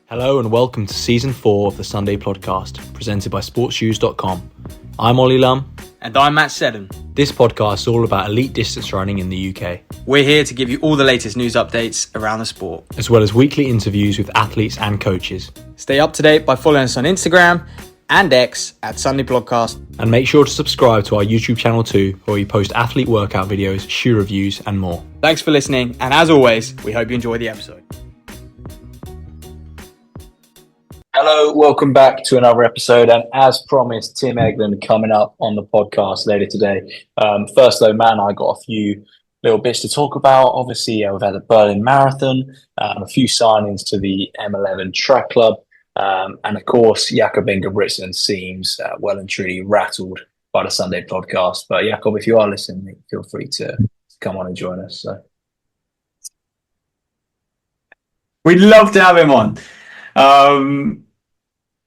Hello and welcome to Season 4 of the Sunday Podcast, presented by sportsshoes.com. I'm Oli Lum. And I'm Matt Seddon. This podcast is all about elite distance running in the UK. We're here to give you all the latest news updates around the sport, as well as weekly interviews with athletes and coaches. Stay up to date by following us on Instagram and X at Sunday Podcast. And make sure to subscribe to our YouTube channel too, where we post athlete workout videos, shoe reviews and more. Thanks for listening, and as always, we hope you enjoy the episode. Hello, welcome back to another episode, and as promised, Tim Eglen coming up on the podcast later today. First though, man, I got a few little bits to talk about. Obviously, we've had the Berlin Marathon, a few signings to the M11 track club, and of course, Jakob Ingebrigtsen seems well and truly rattled by the Sunday podcast. But Jakob, if you are listening, feel free to come on and join us. So. We'd love to have him on.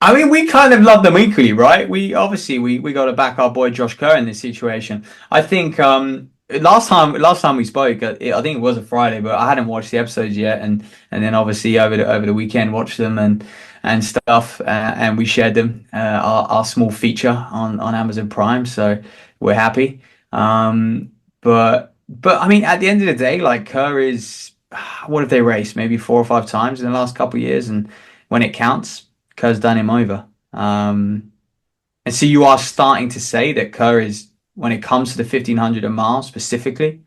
I mean, we kind of love them equally, right? We got to back our boy Josh Kerr in this situation. I think last time we spoke, I think it was a Friday, but I hadn't watched the episodes yet, and then obviously over the weekend watched them and stuff, and we shared them our small feature on Amazon Prime, so we're happy. But I mean, at the end of the day, like Kerr is, what have they raced? Maybe 4 or 5 times in the last couple of years, and when it counts, Kerr's done him over. And so you are starting to say that Kerr is, when it comes to the 1500 mile specifically,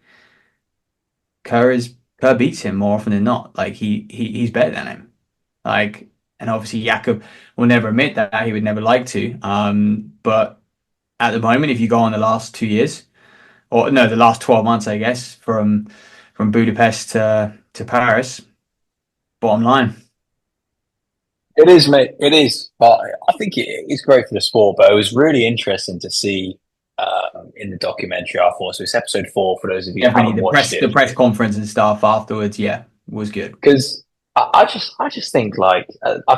Kerr beats him more often than not. Like he's better than him. Like, and obviously Jakob will never admit that. He would never like to. But at the moment, if you go on the last 2 years, or no, the last 12 months, I guess, from Budapest to Paris, bottom line. It is, mate. It is. But I think it's great for the sport. But it was really interesting to see in the documentary. I thought so. It's episode 4 for those of you who haven't watched it. The press conference and stuff afterwards, was good. Because I just think I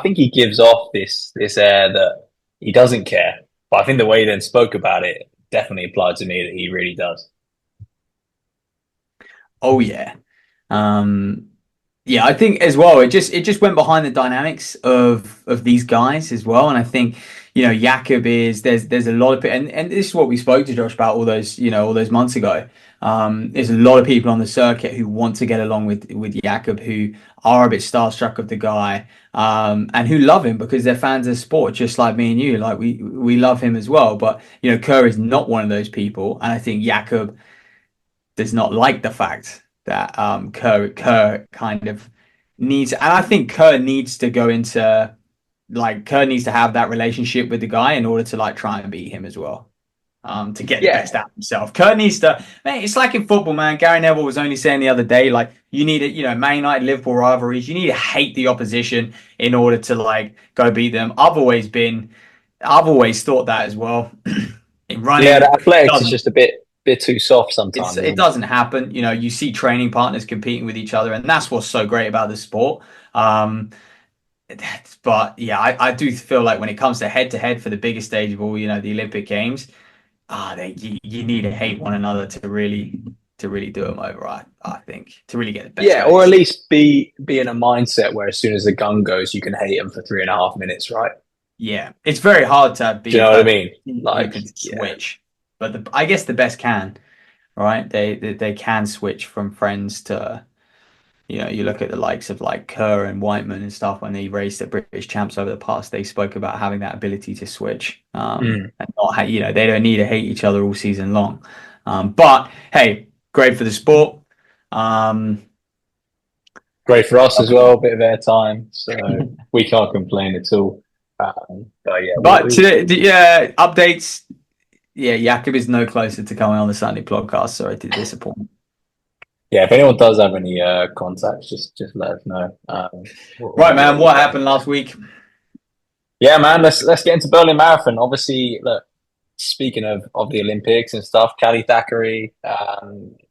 think he gives off this air that he doesn't care. But I think the way he then spoke about it definitely implied to me that he really does. Oh yeah. Yeah, I think as well, it just went behind the dynamics of these guys as well. And I think, Jakob there's a lot of people, and this is what we spoke to Josh about all those months ago. There's a lot of people on the circuit who want to get along with Jakob, who are a bit starstruck of the guy, and who love him because they're fans of sport, just like me and you. Like we love him as well. But Kerr is not one of those people, and I think Jakob does not like the fact that Kerr kind of needs, and I think Kerr needs to go into, Kerr needs to have that relationship with the guy in order to try and beat him as well, to get the best out of himself. Kerr needs to, man, it's like in football, man. Gary Neville was only saying the other day, you need it, Man United, Liverpool rivalries, you need to hate the opposition in order to go beat them. I've always thought that as well. In running, the athletics is just a bit too soft sometimes. It doesn't happen. You see training partners competing with each other, and that's what's so great about the sport. But yeah, I do feel like when it comes to head for the biggest stage of all, the Olympic Games, you need to hate one another to really do them over. I think to really get the best. Yeah, or at least be in a mindset where as soon as the gun goes, you can hate them for 3.5 minutes, right? Yeah, it's very hard to be. Do you know what I mean? Switch. But I guess the best can, right? They can switch from friends to, you look at the likes of Kerr and Whiteman and stuff when they raced the British champs over the past. They spoke about having that ability to switch, and not they don't need to hate each other all season long. But hey, great for the sport. Great for us as well. A bit of airtime, so we can't complain at all. But updates. Yeah, Jakob is no closer to coming on the Sunday podcast. Sorry to disappoint. Yeah, if anyone does have any contacts, just let us know. Right, man. What happened last week? Yeah, man. Let's get into Berlin Marathon. Obviously, look. Speaking of the Olympics and stuff, Callie Thackeray,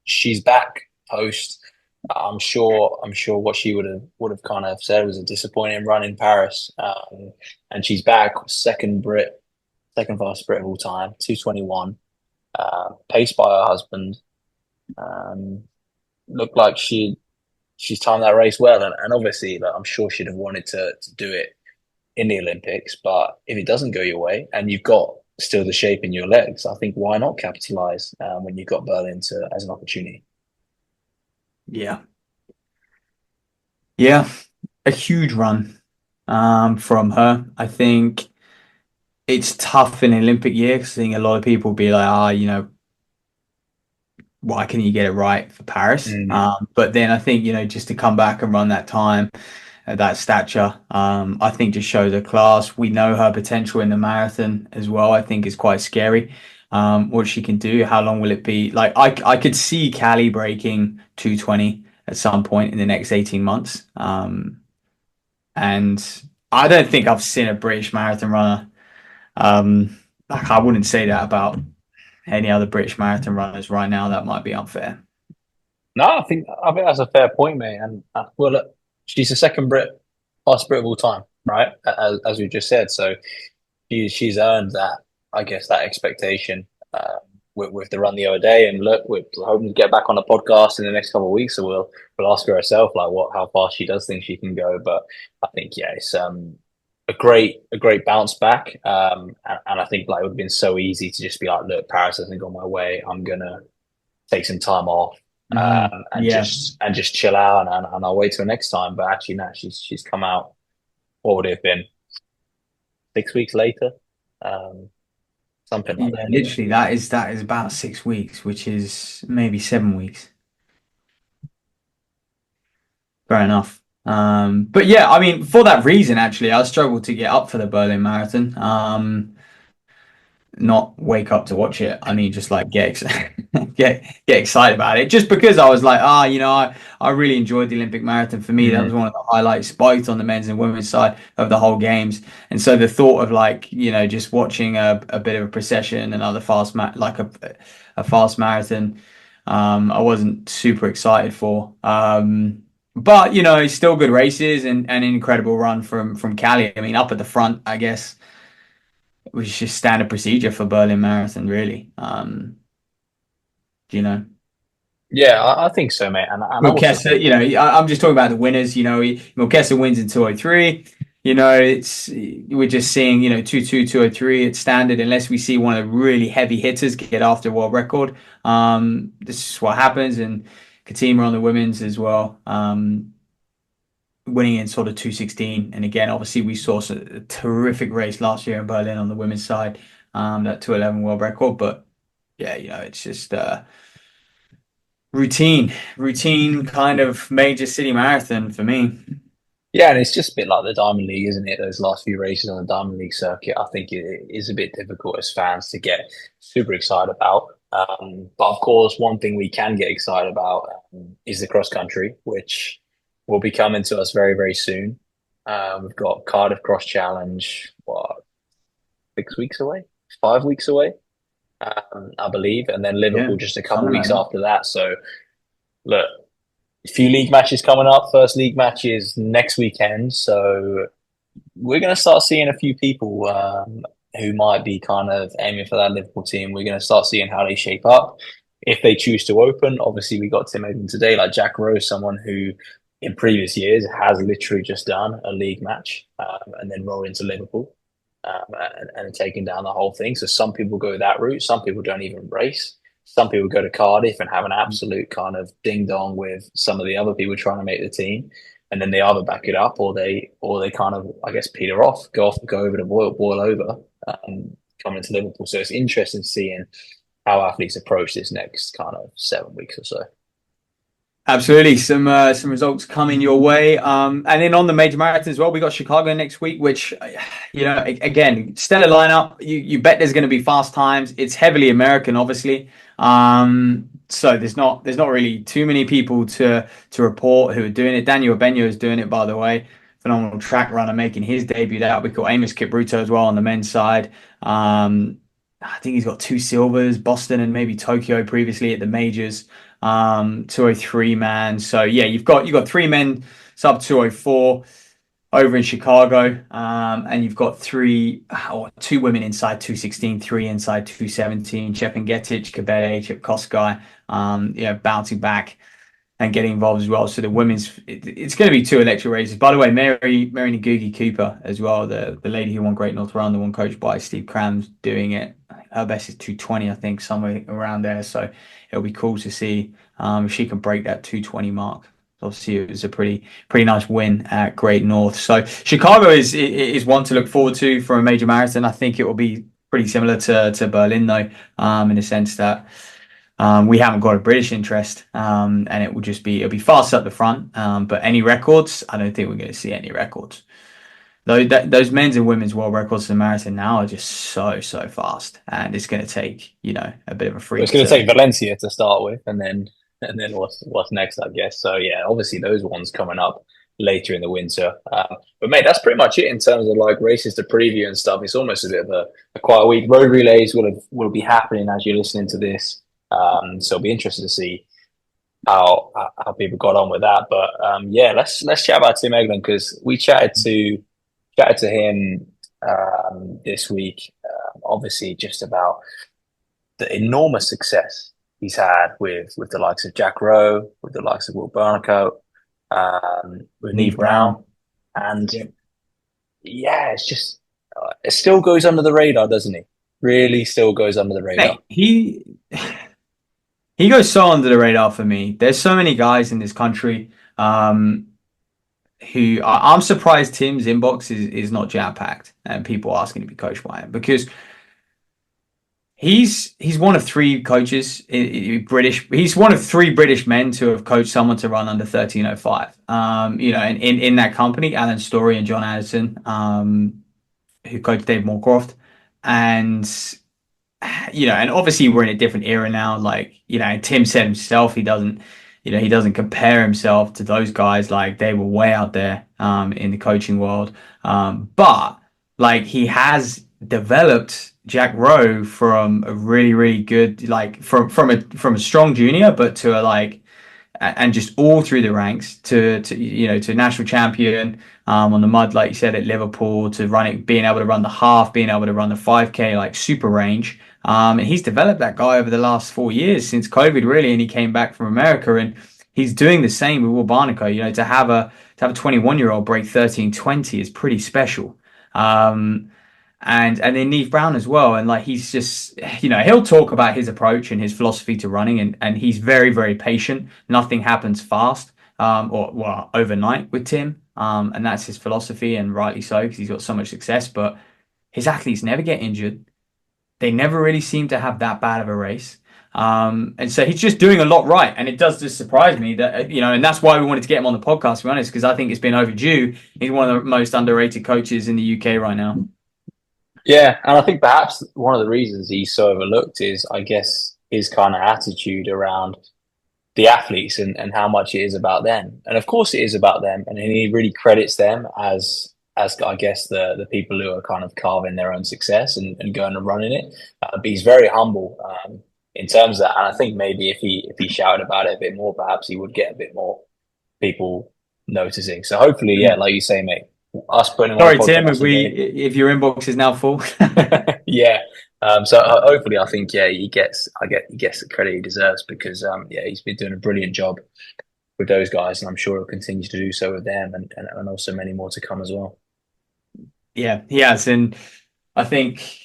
she's back post. I'm sure what she would have kind of said was a disappointing run in Paris, and she's back, second fastest Brit of all time, 2:21, paced by her husband. Looked like she she's timed that race well, and obviously, like, I'm sure she'd have wanted to do it in the Olympics. But if it doesn't go your way, and you've got still the shape in your legs, I think why not capitalize when you've got Berlin as an opportunity? Yeah. Yeah. A huge run from her. I think it's tough in an Olympic year because I think a lot of people be like, why can you get it right for Paris? Mm. But then I think, just to come back and run that time at that stature, I think just shows her class. We know her potential in the marathon as well. I think is quite scary. What she can do, how long will it be? Like I could see Callie breaking 2:20 at some point in the next 18 months. And I don't think I've seen a British marathon runner. Like I wouldn't say that about any other British marathon runners right now. That might be unfair. No, I think that's a fair point, mate. And well, look, she's the second fastest Brit of all time, right? As we just said, so she's earned that, I guess, that expectation with the run the other day. And look, we're hoping to get back on the podcast in the next couple of weeks, so we'll ask her herself like how fast she does think she can go. But I think it's a great bounce back, and I think like it would have been so easy to just be like, look, Paris hasn't gone my way. I'm gonna take some time off and Yeah. just chill out and I'll wait till next time. But actually, no, she's come out. What would it have been? 6 weeks later, something like Yeah, that. Anyway. literally that is about 6 weeks, which is maybe 7 weeks. Fair enough. But yeah, I mean, for that reason, actually, I struggled to get up for the Berlin Marathon. Not wake up to watch it. I mean, just like get excited about it. Just because I was like, I really enjoyed the Olympic marathon. For me, that was one of the highlights, both on the men's and women's side of the whole games. And so the thought of like, just watching a bit of a procession, another like a fast marathon, I wasn't super excited for. But still good races and an incredible run from Callie. I mean, up at the front, I guess was just standard procedure for Berlin Marathon, really. You know, Yeah, I think so, mate. And I also Milkesa, think, I'm just talking about the winners. Milkesa wins in 2:03. We're just seeing 2:2, 2:03 at standard, unless we see one of the really heavy hitters get after world record. This is what happens, and Katima on the women's as well. Winning in sort of 2:16. And again, obviously, we saw a terrific race last year in Berlin on the women's side, that 2:11 world record. But yeah, it's just routine kind of major city marathon for me. yeah, and it's just a bit like the Diamond League, isn't it? Those last few races on the Diamond League circuit, I think it is a bit difficult as fans to get super excited about. But of course, one thing we can get excited about is the cross country, which will be coming to us very, very soon. We've got Cardiff Cross Challenge, what, 6 weeks away, 5 weeks away, I believe, and then Liverpool Yeah, just a couple of something like weeks that. after that. So, look, a few league matches coming up. First league match is next weekend, so we're going to start seeing a few people who might be kind of aiming for that Liverpool team. We're going to start seeing how they shape up. If they choose to open, obviously we got Tim Eglen today, like Jack Rowe, someone who in previous years has literally just done a league match and then rolled into Liverpool and taken down the whole thing. So some people go that route. Some people don't even race. Some people go to Cardiff and have an absolute kind of ding dong with some of the other people trying to make the team, and then they either back it up or they kind of, I guess, peter off, go over to boil over, coming into Liverpool. So it's interesting seeing how athletes approach this next kind of 7 weeks or so. Absolutely, some results coming your way. And then on the major marathon as well, we got Chicago next week, which again, stellar lineup. You bet there's going to be fast times. It's heavily American, obviously. So there's not really too many people to report who are doing it. Daniel Benio is doing it, by the way. Phenomenal track runner making his debut out. We got Amos Kipruto as well on the men's side. I think he's got 2 silvers, Boston and maybe Tokyo previously at the majors. 2:03 man. So yeah, you've got 3 men sub 2:04 over in Chicago, and you've got 2 women inside 2:16, 3 inside 2:17. Chepngetich, Kabede, Chepkoskai, bouncing back and getting involved as well. So the women's, it's going to be two electric races. By the way, Mary Ngugi Cooper as well, the lady who won Great North Run, the one coached by Steve Cram's doing it. Her best is 2:20, I think, somewhere around there. So it'll be cool to see if she can break that 2:20 mark. Obviously, it was a pretty nice win at Great North. So Chicago is one to look forward to for a major marathon. I think it will be pretty similar to Berlin though, in the sense that we haven't got a British interest, and it'll be fast up the front. But any records, I don't think we're going to see any records. Those men's and women's world records in the marathon now are just so fast, and it's going to take a bit of a freak. It's going to take Valencia to start with, and then what's next, I guess. So yeah, obviously those ones coming up later in the winter. But mate, that's pretty much it in terms of like races to preview and stuff. It's almost a bit of a quiet week. Road relays will be happening as you're listening to this. So it'll be interesting to see how people got on with that. But yeah, let's chat about Tim Eglen, because we chatted to him this week. Obviously, just about the enormous success he's had with the likes of Jack Rowe, with the likes of Will Barnicoat, with Niamh Brown, and yeah, it's just it still goes under the radar, doesn't he? Really, still goes under the radar. Mate, he goes so under the radar for me. There's so many guys in this country who I'm surprised Tim's inbox is not jam packed and people asking to be coached by him, because he's one of three coaches, British. He's one of three British men to have coached someone to run under 13:05. In that company, Alan Story and John Addison, who coached Dave Moorcroft, and and obviously we're in a different era now. Like, Tim said himself, he doesn't compare himself to those guys. Like, they were way out there in the coaching world. But like, he has developed Jack Rowe from a really good, like from a strong junior, but to and just all through the ranks to national champion on the mud, like you said, at Liverpool, to being able to run the half, being able to run the 5K, like super range. And he's developed that guy over the last 4 years since COVID, really, and he came back from America, and he's doing the same with Will Barnicoat. To have a 21-year-old break 13:20 is pretty special. And then Niamh Brown as well. And like, he's just, he'll talk about his approach and his philosophy to running, and he's very patient. Nothing happens fast or overnight with Tim. And that's his philosophy, and rightly so, because he's got so much success. But his athletes never get injured. They never really seem to have that bad of a race. And so he's just doing a lot right. And it does just surprise me that, and that's why we wanted to get him on the podcast, to be honest, because I think it's been overdue. He's one of the most underrated coaches in the UK right now. Yeah, and I think perhaps one of the reasons he's so overlooked is, I guess, his kind of attitude around the athletes and how much it is about them. And of course it is about them. And he really credits them as I guess the people who are kind of carving their own success and going and running it. But he's very humble in terms of that. And I think maybe if he shouted about it a bit more, perhaps he would get a bit more people noticing. So hopefully, yeah, like you say, mate, us putting. Sorry, Tim, if your inbox is now full. Yeah. So hopefully, I think he gets the credit he deserves, because he's been doing a brilliant job with those guys, and I'm sure he'll continue to do so with them, and also many more to come as well. Yeah, he has, and I think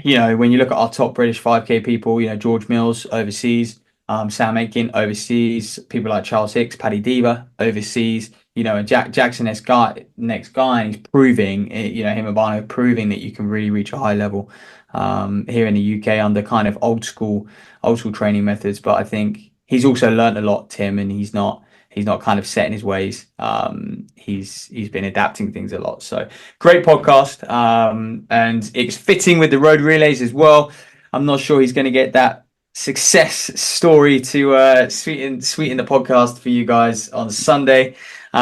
when you look at our top British 5K people, George Mills overseas, Sam Aitken overseas, people like Charles Hicks, Paddy Diva overseas, and Jackson next guy, and he's proving, him and Barno proving that you can really reach a high level here in the UK under kind of old school training methods. But I think he's also learned a lot, Tim, and he's not kind of set in his ways. He's been adapting things a lot. So great podcast, and it's fitting with the road relays as well. I'm not sure he's going to get that success story to sweeten the podcast for you guys on Sunday. We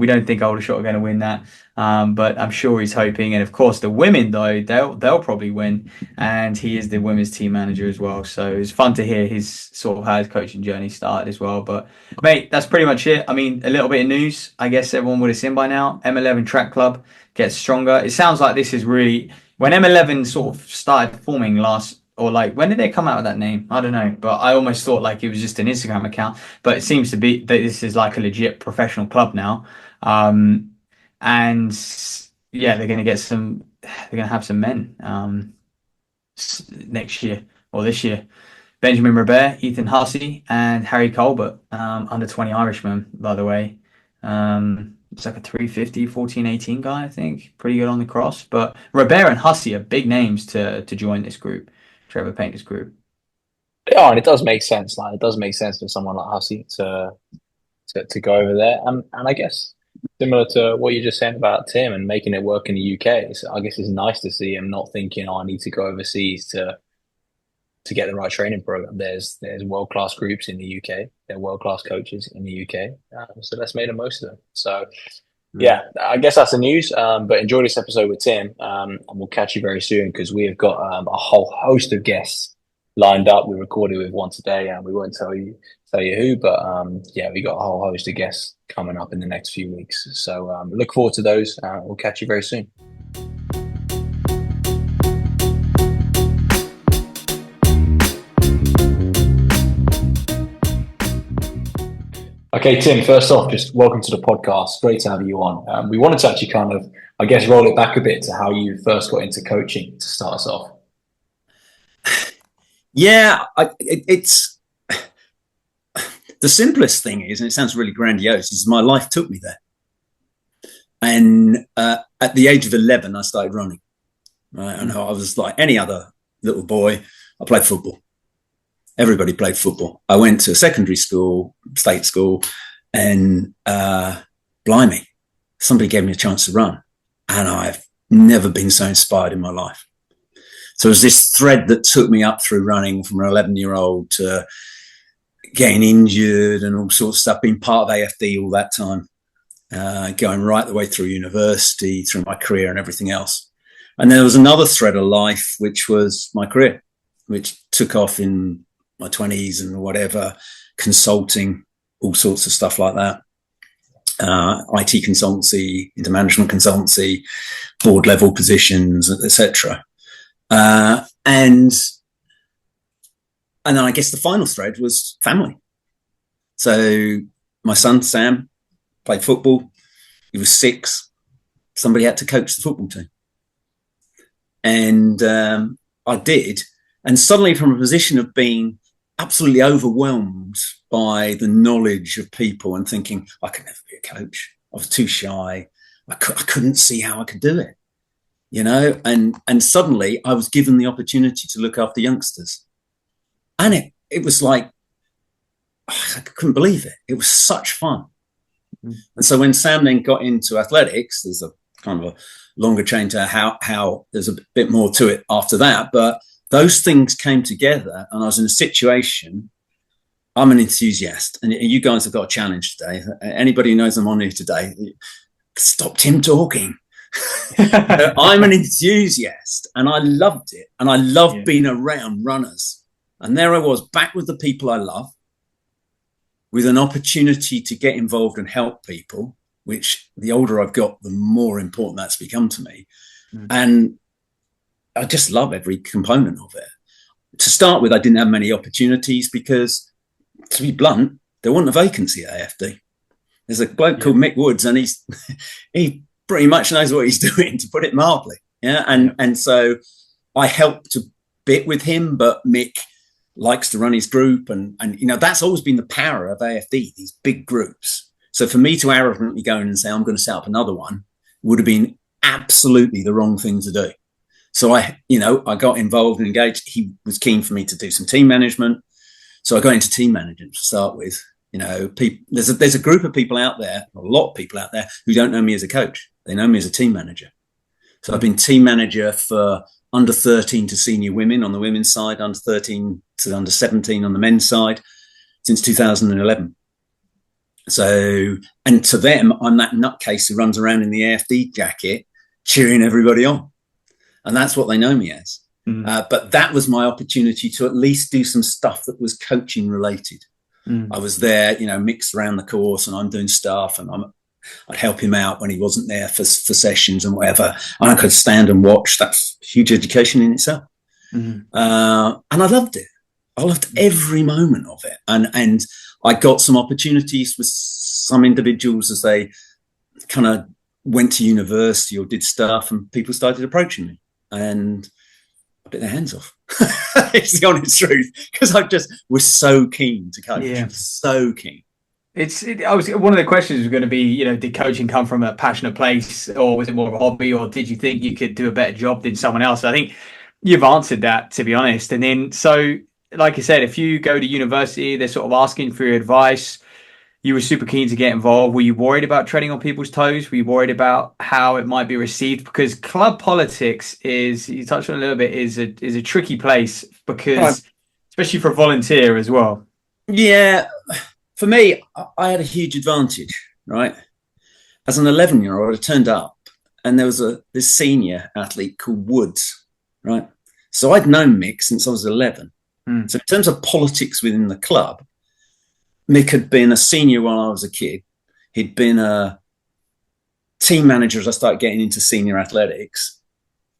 don't think Aldershot are going to win that, but I'm sure he's hoping. And of course, the women, though, they'll probably win, and he is the women's team manager as well. So it's fun to hear his sort of how his coaching journey started as well. But mate, that's pretty much it. I mean, a little bit of news. I guess everyone would have seen by now. M11 Track Club gets stronger. It sounds like this is really when M11 sort of started forming last or like, when did they come out with that name? I don't know, but I almost thought like it was just an Instagram account, but it seems to be that this is like a legit professional club now. And yeah, they're going to have some men next year or this year. Benjamin Robert, Ethan Hussey, and Harry Colbert, under 20 Irishman, by the way. It's like a 350, 14-18 guy, I think. Pretty good on the cross. But Robert and Hussey are big names to join this group, Trevor Painter's group. Yeah, and it does make sense. Like, it does make sense for someone like Hussey to go over there. And I guess similar to what you're just saying about Tim and making it work in the UK, I guess it's nice to see him not thinking, oh, I need to go overseas to get the right training program. There's world-class groups in the UK. There are world-class coaches in the UK. So let's make the most of them. So yeah, I guess that's the news. But enjoy this episode with Tim, and we'll catch you very soon because we have got a whole host of guests lined up. We recorded with one today, and we won't tell you who, but yeah, we got a whole host of guests coming up in the next few weeks. So look forward to those. We'll catch you very soon. Okay, Tim, first off, just welcome to the podcast. Great to have you on. We wanted to actually kind of, I guess, roll it back a bit to how you first got into coaching to start us off. Yeah, it's the simplest thing is, and it sounds really grandiose, is my life took me there. And at the age of 11, I started running. Right, and I was like any other little boy. I played football. Everybody played football. I went to secondary school, state school, and blimey, somebody gave me a chance to run. And I've never been so inspired in my life. So it was this thread that took me up through running from an 11-year-old to getting injured and all sorts of stuff, being part of AFD all that time, going right the way through university, through my career and everything else. And there was another thread of life, which was my career, which took off in my 20s and whatever, consulting, all sorts of stuff like that. IT consultancy, into management consultancy, board level positions, etc. And then I guess the final thread was family. So my son, Sam, played football. He was 6. Somebody had to coach the football team. And I did. And suddenly from a position of being absolutely overwhelmed by the knowledge of people and thinking, I could never be a coach. I was too shy. I couldn't see how I could do it, you know? And suddenly I was given the opportunity to look after youngsters. And it was like, I couldn't believe it. It was such fun. Mm-hmm. And so when Sam then got into athletics, there's a kind of a longer chain to how there's a bit more to it after that. But those things came together and I was in a situation. I'm an enthusiast, and you guys have got a challenge today. Anybody who knows I'm on here today, stop Tim talking. I'm an enthusiast and I loved it. And I loved being around runners. And there I was, back with the people I love, with an opportunity to get involved and help people, which the older I've got, the more important that's become to me. Mm. And I just love every component of it. To start with, I didn't have many opportunities because, to be blunt, there wasn't a vacancy at AFD. There's a bloke called Mick Woods, and he pretty much knows what he's doing, to put it mildly. Yeah, and so I helped a bit with him, but Mick likes to run his group, and you know that's always been the power of AFD, these big groups. So for me to arrogantly go in and say I'm going to set up another one would have been absolutely the wrong thing to do. So I got involved and engaged. He was keen for me to do some team management. So I got into team management to start with. You know, there's a group of people out there, a lot of people out there who don't know me as a coach. They know me as a team manager. So I've been team manager for under 13 to senior women on the women's side, under 13 to under 17 on the men's side since 2011. So, and to them, I'm that nutcase who runs around in the AFD jacket cheering everybody on. And that's what they know me as. Mm. But that was my opportunity to at least do some stuff that was coaching related. Mm. I was there, you know, mixed around the course, and I'm doing stuff, and I'd help him out when he wasn't there for sessions and whatever. And I could stand and watch. That's huge education in itself. And I loved it. I loved every moment of it. And I got some opportunities with some individuals as they kind of went to university or did stuff, and people started approaching me, and I bit their hands off. It's the honest truth, because I just was so keen to coach. So keen. One of the questions was going to be, did coaching come from a passionate place, or was it more of a hobby, or did you think you could do a better job than someone else? I think you've answered that, to be honest. And then, so like I said, if you go to university, they're sort of asking for your advice. You were super keen to get involved. Were you worried about treading on people's toes? Were you worried about how it might be received? Because club politics you touched on a little bit, is a tricky place, because especially for a volunteer as well. Yeah. For me, I had a huge advantage, right? As an 11-year-old, I turned up, and there was this senior athlete called Woods, right? So I'd known Mick since I was 11. So in terms of politics within the club, Mick had been a senior while I was a kid. He'd been a team manager as I started getting into senior athletics.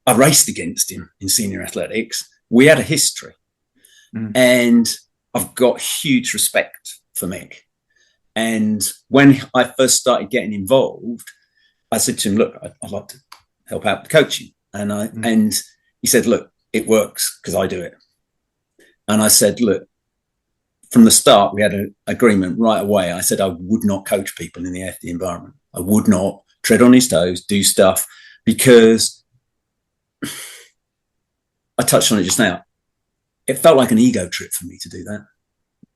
I raced against him in senior athletics. We had a history. And I've got huge respect for Mick. And when I first started getting involved, I said to him, look, I'd like to help out with coaching. And he said, look, it works because I do it. And I said, look, from the start, we had an agreement right away. I said I would not coach people in the AFD environment. I would not tread on his toes, do stuff, because I touched on it just now. It felt like an ego trip for me to do that.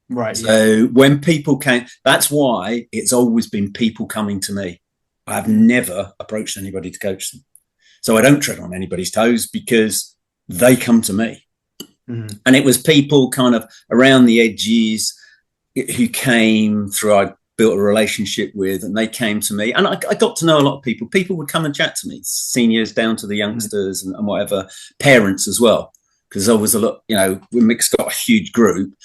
Right. So when people came, that's why it's always been people coming to me. I've never approached anybody to coach them. So I don't tread on anybody's toes because they come to me. And it was people kind of around the edges who came through, I built a relationship with, and they came to me. And I got to know a lot of people. People would come and chat to me, seniors down to the youngsters and whatever, parents as well. Because there was a lot, when Mick's got a huge group,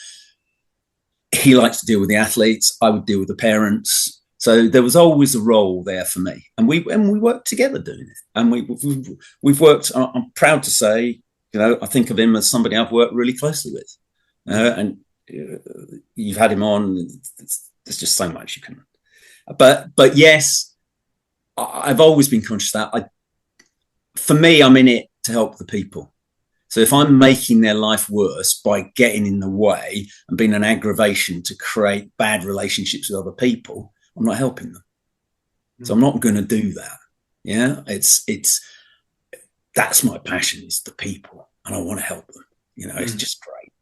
he likes to deal with the athletes. I would deal with the parents. So there was always a role there for me. And we worked together doing it. And we've worked, I'm proud to say, I think of him as somebody I've worked really closely with. And you've had him on. There's just so much you can. But yes, I've always been conscious that for me, I'm in it to help the people. So if I'm making their life worse by getting in the way and being an aggravation to create bad relationships with other people, I'm not helping them. So I'm not going to do that. Yeah, that's my passion, is the people, and I want to help them. It's just great.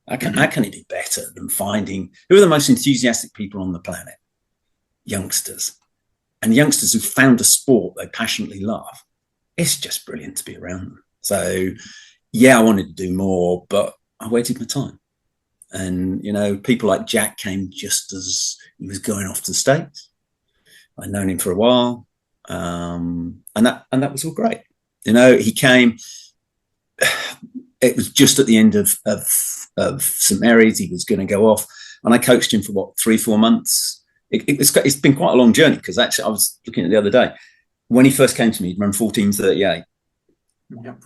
How can it be better than finding who are the most enthusiastic people on the planet? Youngsters. And youngsters who found a sport they passionately love. It's just brilliant to be around them. So, yeah, I wanted to do more, but I waited my time. And, people like Jack came just as he was going off to the States. I'd known him for a while. And that was all great. He came, it was just at the end of St. Mary's. He was going to go off, and I coached him for 3-4 months. It's been quite a long journey, because actually I was looking at it the other day. When he first came to me, he'd run 14:38. Yep.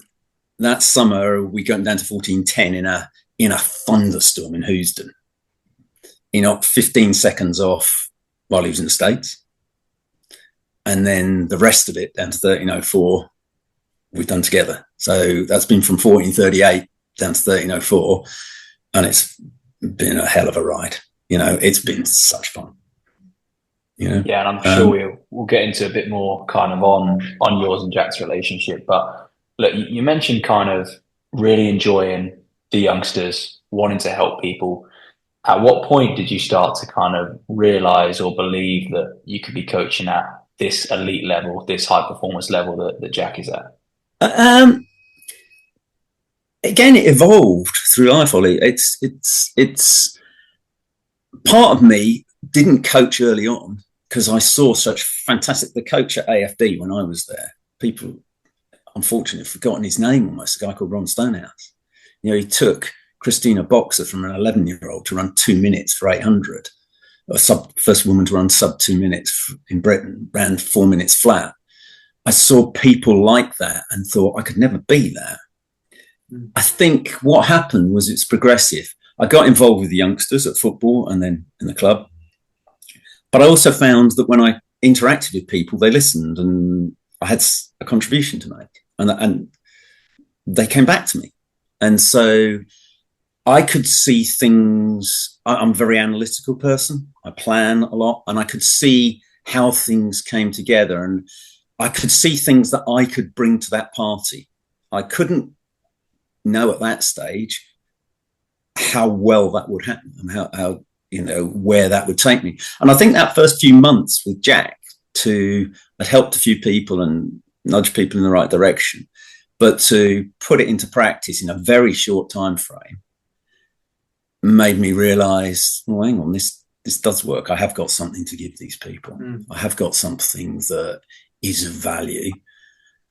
That summer we got him down to 14:10 in a thunderstorm in Houston. 15 seconds off while he was in the States. And then the rest of it down to 13:04 we've done together. So that's been from 14:38 down to 13:04, and it's been a hell of a ride. It's been such fun. Yeah, and I'm sure we'll get into a bit more kind of on yours and Jack's relationship. But look, you mentioned kind of really enjoying the youngsters, wanting to help people. At what point did you start to kind of realize or believe that you could be coaching at this elite level, this high performance level that Jack is at? Again, it evolved through life, Ollie. It's part of me didn't coach early on because I saw such fantastic. The coach at AFD when I was there, people unfortunately have forgotten his name almost. A guy called Ron Stonehouse. He took Christina Boxer from an 11-year-old to run 2 minutes for 800. First woman to run sub 2 minutes in Britain, ran 4 minutes flat. I saw people like that and thought I could never be that. I think what happened was it's progressive. I got involved with the youngsters at football and then in the club. But I also found that when I interacted with people, they listened and I had a contribution to make. And they came back to me. And so I could see things. I'm a very analytical person. I plan a lot, and I could see how things came together, and I could see things that I could bring to that party. I couldn't know at that stage how well that would happen and how where that would take me. And I think that first few months with Jack had helped a few people and nudge people in the right direction, but to put it into practice in a very short time frame made me realize, well, hang on, this does work. I have got something to give these people. I have got something that is of value.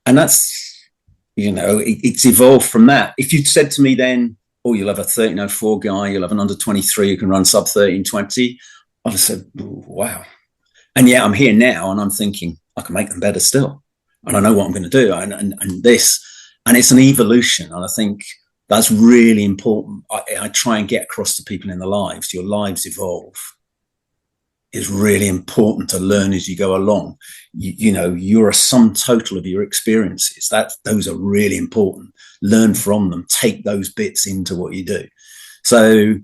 And that's, it's evolved from that. If you'd said to me then, oh, you'll have a 1304 guy, you'll have an under 23 who can run sub 1320, I'd have said, wow. And yet I'm here now and I'm thinking I can make them better still. And I know what I'm going to do. And it's an evolution. And I think that's really important. I try and get across to people in their lives. Your lives evolve. It's really important to learn as you go along. You're a sum total of your experiences. Those are really important. Learn from them. Take those bits into what you do. So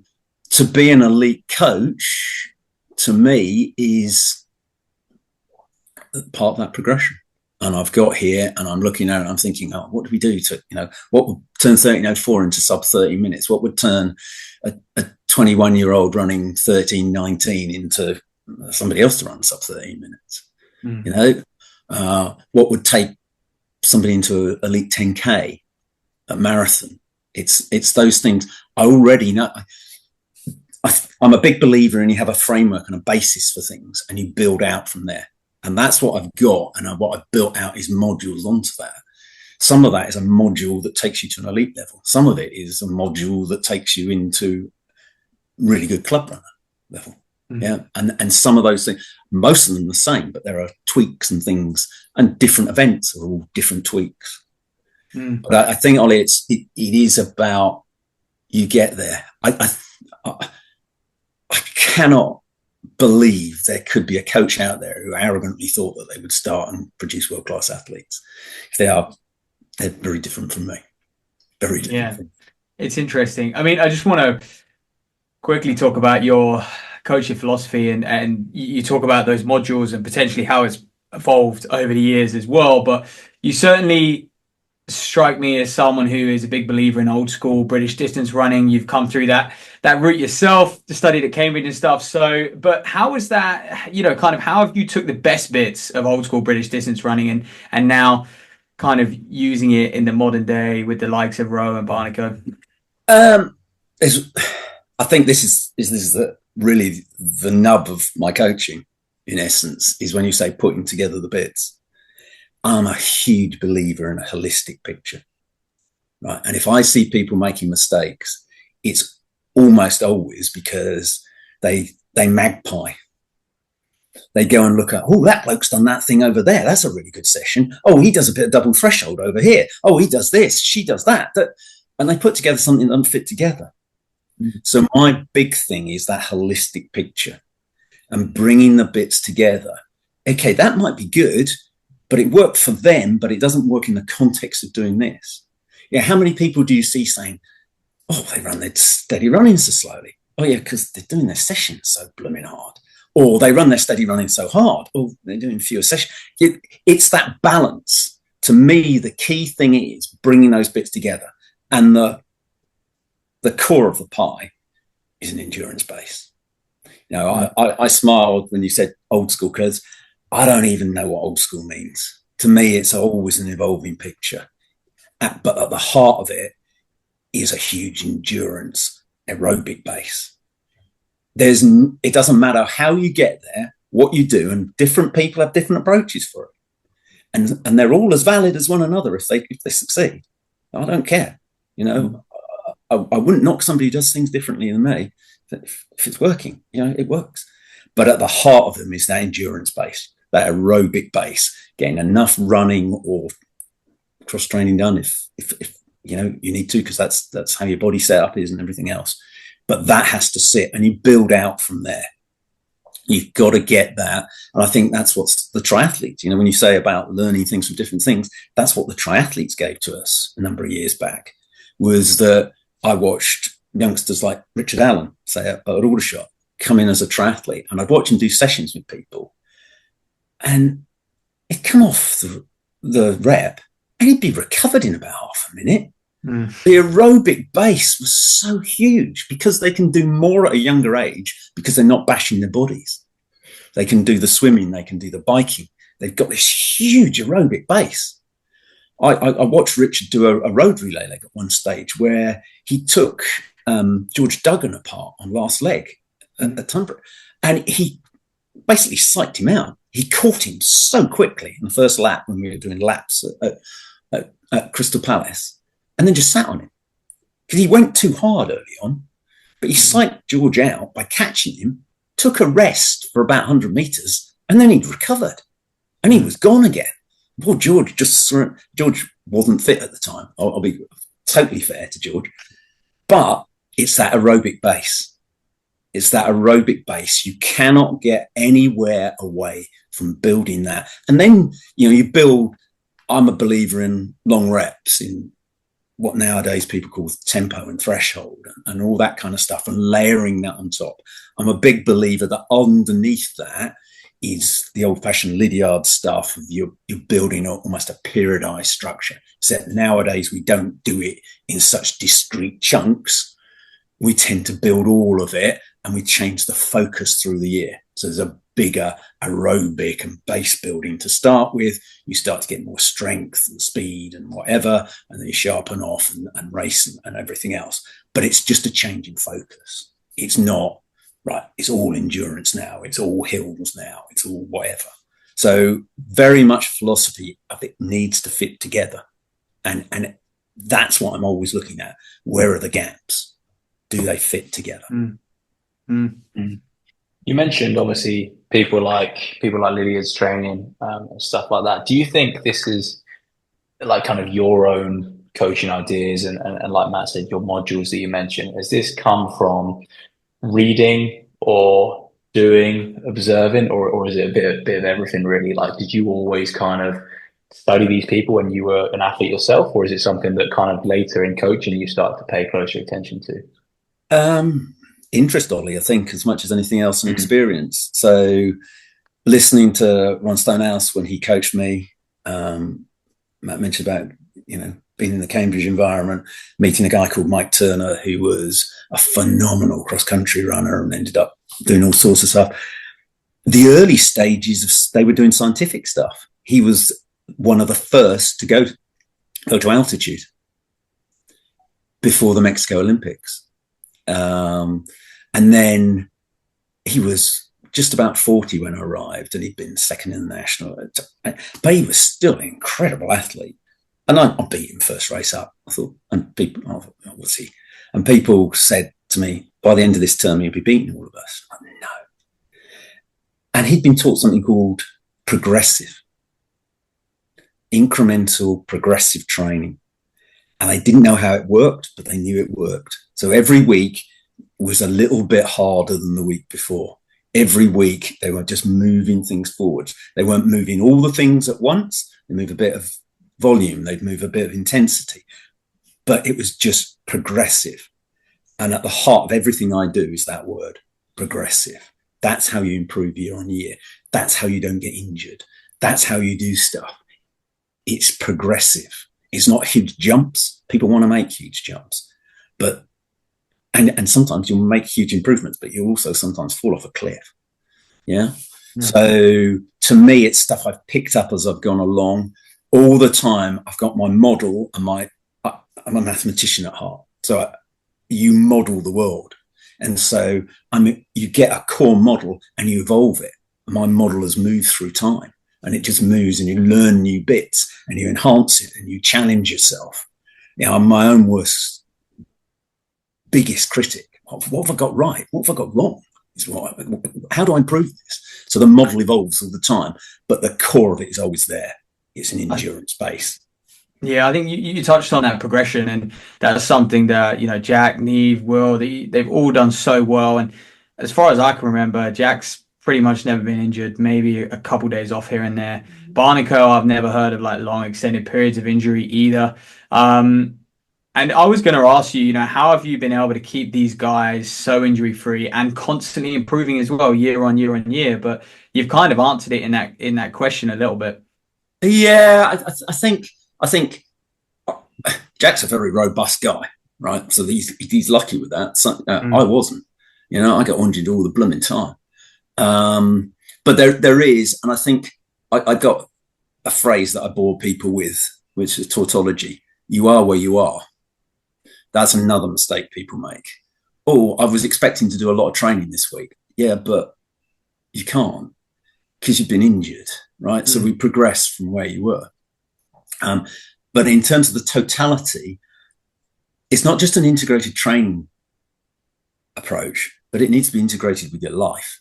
to be an elite coach, to me, is part of that progression. And I've got here and I'm looking at it and I'm thinking, oh, what do we do to, what would turn 1304 into sub 30 minutes? What would turn a 21-year-old running 13:19 into somebody else to run sub 13 minutes? What would take somebody into elite 10K, a marathon? It's those things. I already know. I'm a big believer in you have a framework and a basis for things and you build out from there. And that's what I've got. And what I've built out is modules onto that. Some of that is a module that takes you to an elite level. Some of it is a module that takes you into really good club runner level. Yeah. And some of those things, most of them are the same, but there are tweaks and things, and different events are all different tweaks. But I think, Oli, it is about you get there. I cannot believe there could be a coach out there who arrogantly thought that they would start and produce world-class athletes. They're very different from me. Very different. Yeah, it's interesting. I mean, I just want to quickly talk about your coaching philosophy and you talk about those modules and potentially how it's evolved over the years as well. But you certainly strike me as someone who is a big believer in old school British distance running. You've come through that route yourself, studied at Cambridge and stuff. So, but how was that, kind of how have you took the best bits of old school British distance running and now kind of using it in the modern day with the likes of Rowe and Barnicoat? I think this is really the nub of my coaching, in essence, is when you say putting together the bits. I'm a huge believer in a holistic picture, right? And if I see people making mistakes, it's almost always because they magpie. They go and look at, oh, that bloke's done that thing over there. That's a really good session. Oh, he does a bit of double threshold over here. Oh, he does this. She does that. And they put together something that doesn't fit together. So my big thing is that holistic picture and bringing the bits together. Okay, that might be good, but it worked for them, but it doesn't work in the context of doing this. Yeah, how many people do you see saying, oh, they run their steady running so slowly? Oh, yeah, because they're doing their sessions so blooming hard. Or they run their steady running so hard. Oh, they're doing fewer sessions. It's that balance. To me, the key thing is bringing those bits together. And the core of the pie is an endurance base. I smiled when you said old school, because I don't even know what old school means. To me, it's always an evolving picture. But at the heart of it is a huge endurance aerobic base. It doesn't matter how you get there, what you do, and different people have different approaches for it. And they're all as valid as one another if they succeed. I don't care. I wouldn't knock somebody who does things differently than me. If it's working, it works. But at the heart of them is that endurance base, that aerobic base, getting enough running or cross training done if You know, you need to, because that's how your body setup is and everything else. But that has to sit, and you build out from there. You've got to get that. And I think that's what's the triathletes, you know, when you say about learning things from different things, that's what the triathletes gave to us a number of years back, was that I watched youngsters like Richard Allen, say at Aldershot, come in as a triathlete, and I'd watch him do sessions with people, and he'd come off the rep and he'd be recovered in about half a minute. The aerobic base was so huge because they can do more at a younger age because they're not bashing their bodies. They can do the swimming, they can do the biking. They've got this huge aerobic base. I watched Richard do a road relay leg at one stage where he took George Duggan apart on last leg at Tunbridge, and he basically psyched him out. He caught him so quickly in the first lap when we were doing laps at Crystal Palace, and then just sat on him because he went too hard early on. But he psyched George out by catching him, took a rest for about 100 meters, and then he'd recovered and he was gone again. Poor George George wasn't fit at the time. I'll be totally fair to George, but it's that aerobic base. It's that aerobic base. You cannot get anywhere away from building that. And then, you know, you build, I'm a believer in long reps, in what nowadays people call tempo and threshold and all that kind of stuff, and layering that on top. I'm a big believer that underneath that is the old-fashioned Lydiard stuff of you're building almost a periodized structure. Except nowadays we don't do it in such discrete chunks. We tend to build all of it, and we change the focus through the year. So there's a bigger aerobic and base building to start with. You start to get more strength and speed and whatever, and then you sharpen off and race and everything else. But it's just a change in focus. It's not, right, it's all endurance now. It's all hills now. It's all whatever. So very much philosophy of it needs to fit together. And that's what I'm always looking at. Where are the gaps? Do they fit together? You mentioned obviously people like Lydia's training and stuff like that. Do you think this is like kind of your own coaching ideas and like Matt said, your modules that you mentioned? Has this come from reading or doing, observing, or is it a bit of everything really? Like, did you always kind of study these people when you were an athlete yourself, or is it something that kind of later in coaching you start to pay closer attention to? Interest, Ollie, I think, as much as anything else, and experience. So listening to Ron Stonehouse when he coached me, Matt mentioned about, you know, being in the Cambridge environment, meeting a guy called Mike Turner, who was a phenomenal cross-country runner and ended up doing all sorts of stuff. The early stages they were doing scientific stuff. He was one of the first to go to altitude before the Mexico Olympics. And then he was just about 40 when I arrived, and he'd been second in the national, but he was still an incredible athlete. And I beat him first race up. I thought, and people, what's he? And people said to me, by the end of this term, he'll be beating all of us. I'm like, no. And he'd been taught something called progressive, incremental progressive training. And they didn't know how it worked, but they knew it worked. So every week was a little bit harder than the week before. Every week they were just moving things forward. They weren't moving all the things at once. They move a bit of volume, they'd move a bit of intensity, but it was just progressive. And at the heart of everything I do is that word, progressive. That's how you improve year on year. That's how you don't get injured. That's how you do stuff. It's progressive. It's not huge jumps. People want to make huge jumps, but and sometimes you'll make huge improvements, but you'll also sometimes fall off a cliff. Yeah. So to me, it's stuff I've picked up as I've gone along. All the time, I've got my model, and I'm a mathematician at heart. So you model the world. And so you get a core model and you evolve it. My model has moved through time, and it just moves, and you learn new bits and you enhance it and you challenge yourself. You know, I'm my own biggest critic. What have I got right? What have I got wrong? How do I improve this? So the model evolves all the time, but the core of it is always there. It's an endurance base. Yeah, I think you touched on that progression, and that's something that, Jack, Niamh, Will, they've all done so well. And as far as I can remember, Jack's pretty much never been injured, maybe a couple days off here and there. Barnicoat, I've never heard of like long extended periods of injury either. And I was going to ask you, how have you been able to keep these guys so injury free and constantly improving as well, year on year on year? But you've kind of answered it in that question a little bit. Yeah, I think Jack's a very robust guy, right? So he's lucky with that. So, I wasn't. I got injured all the blooming time. But there is, and I think I got a phrase that I bore people with, which is tautology. You are where you are. That's another mistake people make. Oh, I was expecting to do a lot of training this week. Yeah, but you can't because you've been injured, right? So we progress from where you were. But in terms of the totality, it's not just an integrated training approach, but it needs to be integrated with your life.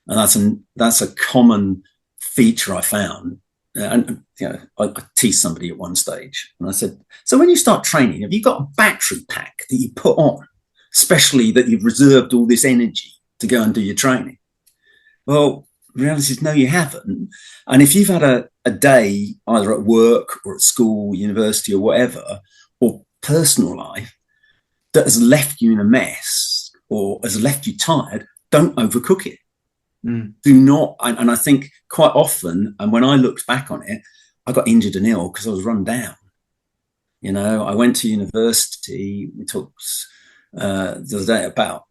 And that's a common feature I found. And I teased somebody at one stage, and I said, "So when you start training, have you got a battery pack that you put on, especially that you've reserved all this energy to go and do your training?" Well, the reality is, no, you haven't. And if you've had a day either at work or at school, university, or whatever, or personal life that has left you in a mess or has left you tired, don't overcook it. Do not, and I think quite often, and when I looked back on it, I got injured and ill because I was run down. I went to university. We talked the other day about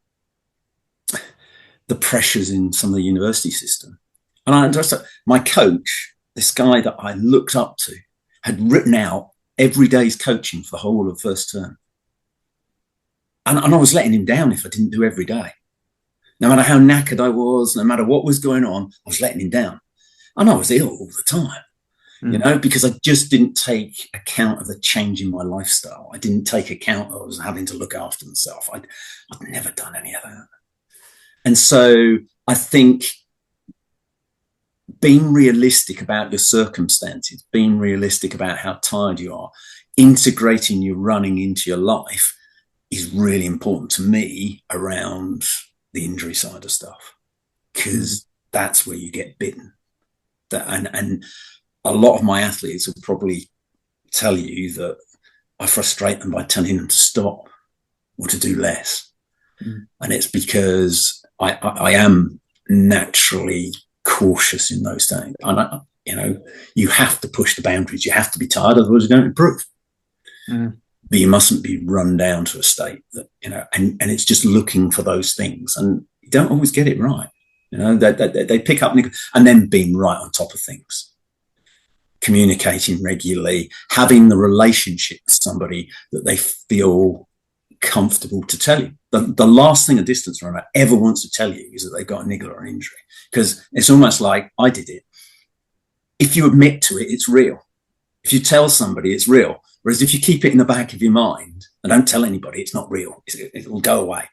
the pressures in some of the university system. And I understood my coach, this guy that I looked up to, had written out every day's coaching for the whole of first term. And I was letting him down if I didn't do every day. No matter how knackered I was, no matter what was going on, I was letting him down. And I was ill all the time, because I just didn't take account of the change in my lifestyle. I didn't take account that I was having to look after myself. I'd never done any of that. And so I think being realistic about your circumstances, being realistic about how tired you are, integrating your running into your life is really important to me around the injury side of stuff, because that's where you get bitten. And a lot of my athletes will probably tell you that I frustrate them by telling them to stop or to do less. And it's because I am naturally cautious in those things. And you have to push the boundaries. You have to be tired, otherwise you don't improve. But you mustn't be run down to a state that, and it's just looking for those things. And you don't always get it right. They pick up and then being right on top of things, communicating regularly, having the relationship with somebody that they feel comfortable to tell you. The last thing a distance runner ever wants to tell you is that they've got a niggle or an injury, because it's almost like I did it. If you admit to it, it's real. If you tell somebody, it's real. Whereas if you keep it in the back of your mind and don't tell anybody, it's not real. It will go away.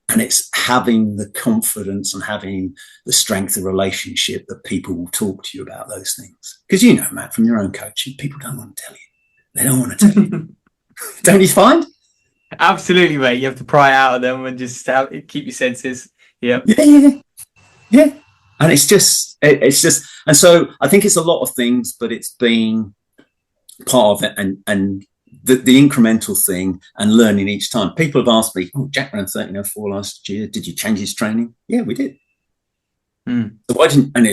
And it's having the confidence and having the strength of relationship that people will talk to you about those things. Because Matt, from your own coaching, people don't want to tell you. They don't want to tell you. Don't you find? Absolutely, mate. You have to pry out of them and just keep your senses. Yeah. And it's just, and so I think it's a lot of things, but it's being part of it and the incremental thing and learning each time. People have asked me, Jack ran 13:04 last year. Did you change his training? Yeah, we did. So why didn't, and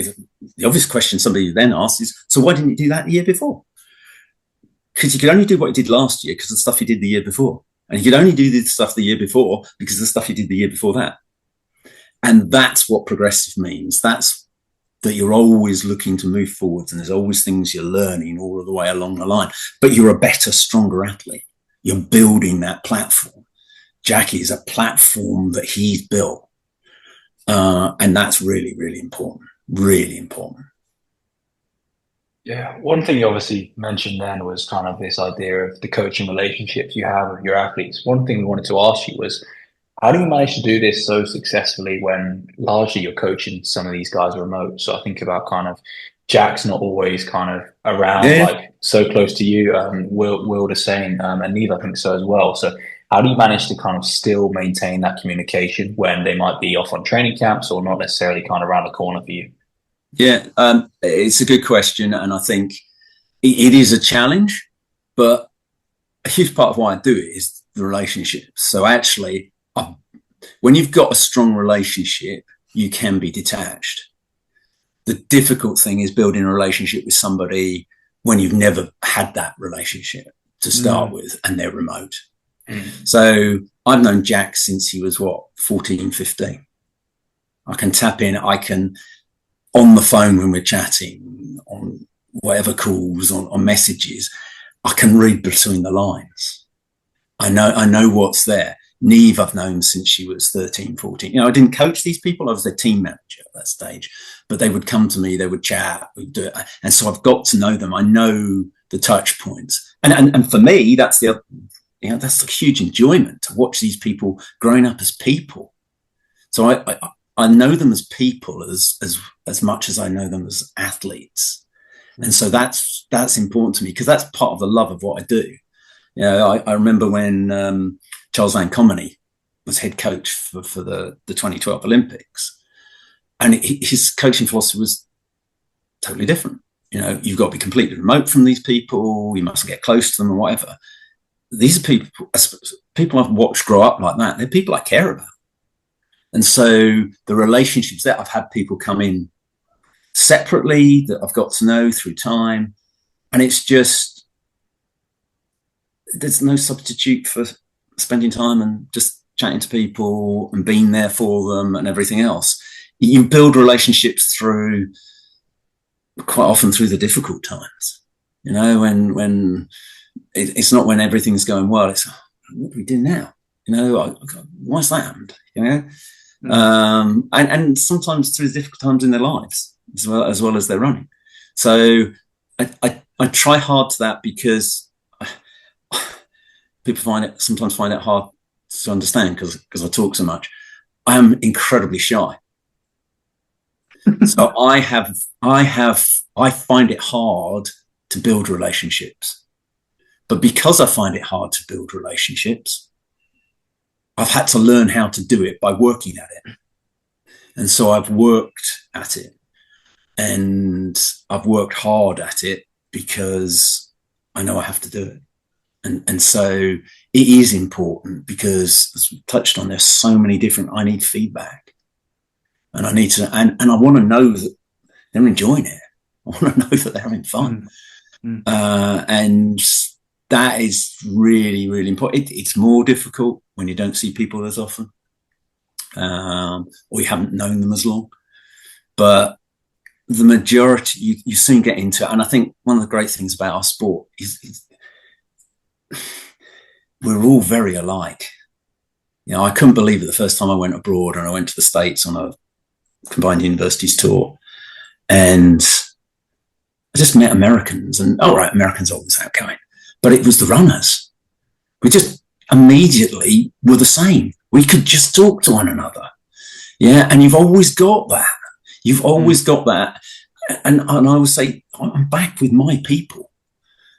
the obvious question somebody then asks is, so why didn't you do that the year before? Because you could only do what you did last year because of the stuff you did the year before. And you could only do the stuff the year before because of the stuff you did the year before that. And that's what progressive means. That's that you're always looking to move forwards, and there's always things you're learning all of the way along the line. But you're a better, stronger athlete. You're building that platform. Jackie is a platform that he's built. And that's really, really important. Really important. Yeah, one thing you obviously mentioned then was kind of this idea of the coaching relationships you have with your athletes. One thing we wanted to ask you was, how do you manage to do this so successfully when largely you're coaching some of these guys remote? So I think about kind of Jack's not always kind of around, like so close to you. Will the same, and Niamh, I think so as well. So how do you manage to kind of still maintain that communication when they might be off on training camps or not necessarily kind of around the corner for you? Yeah, it's a good question, and I think it is a challenge, but a huge part of why I do it is the relationships. So actually, when you've got a strong relationship, you can be detached. The difficult thing is building a relationship with somebody when you've never had that relationship to start with, and they're remote. So I've known Jack since he was 14, 15. I can tap in, I can, on the phone when we're chatting, on whatever calls, on messages, I can read between the lines. I know what's there. Niamh I've known since she was 13, 14. I didn't coach these people. I was their team manager at that stage, but they would come to me, they would chat, we'd do it. And so I've got to know them. I know the touch points. And for me, that's that's a huge enjoyment to watch these people growing up as people. So I know them as people as much as I know them as athletes. And so that's important to me because that's part of the love of what I do. I remember when Charles Van Comeny was head coach for the 2012 Olympics, and his coaching philosophy was totally different. You've got to be completely remote from these people. You mustn't get close to them or whatever. These are people I've watched grow up like that. They're people I care about. And so the relationships that I've had people come in separately that I've got to know through time. And it's just, there's no substitute for spending time and just chatting to people and being there for them and everything else. You build relationships quite often through the difficult times, when it's not when everything's going well. It's what do we do now? Why's that happened? And sometimes through the difficult times in their lives as well as they're running. So I try hard to that because people sometimes find it hard to understand because I talk so much. I am incredibly shy. So I find it hard to build relationships. But because I find it hard to build relationships, I've had to learn how to do it by working at it. And so I've worked at it, and I've worked hard at it because I know I have to do it. And so it is important because, as we touched on, there's so many different, I need feedback, and I need to, and I want to know that they're enjoying it. I want to know that they're having fun. And that is really, really important. It's more difficult when you don't see people as often, or you haven't known them as long. But the majority, you soon get into it. And I think one of the great things about our sport is we're all very alike. I couldn't believe it the first time I went abroad and I went to the States on a combined universities tour, and I just met Americans, and Americans are always outgoing, but it was the runners. We just immediately were the same. We could just talk to one another. Yeah. And you've always got that. You've always got that. And I always say, I'm back with my people.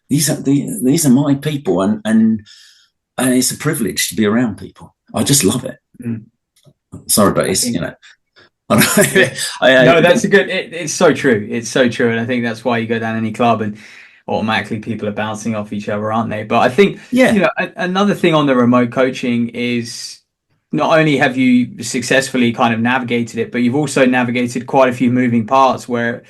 These are my people. And it's a privilege to be around people. I just love it. Sorry, but it's, no, that's a good, it's so true. It's so true. And I think that's why you go down any club and automatically people are bouncing off each other, aren't they? But I think, another thing on the remote coaching is not only have you successfully kind of navigated it, but you've also navigated quite a few moving parts where,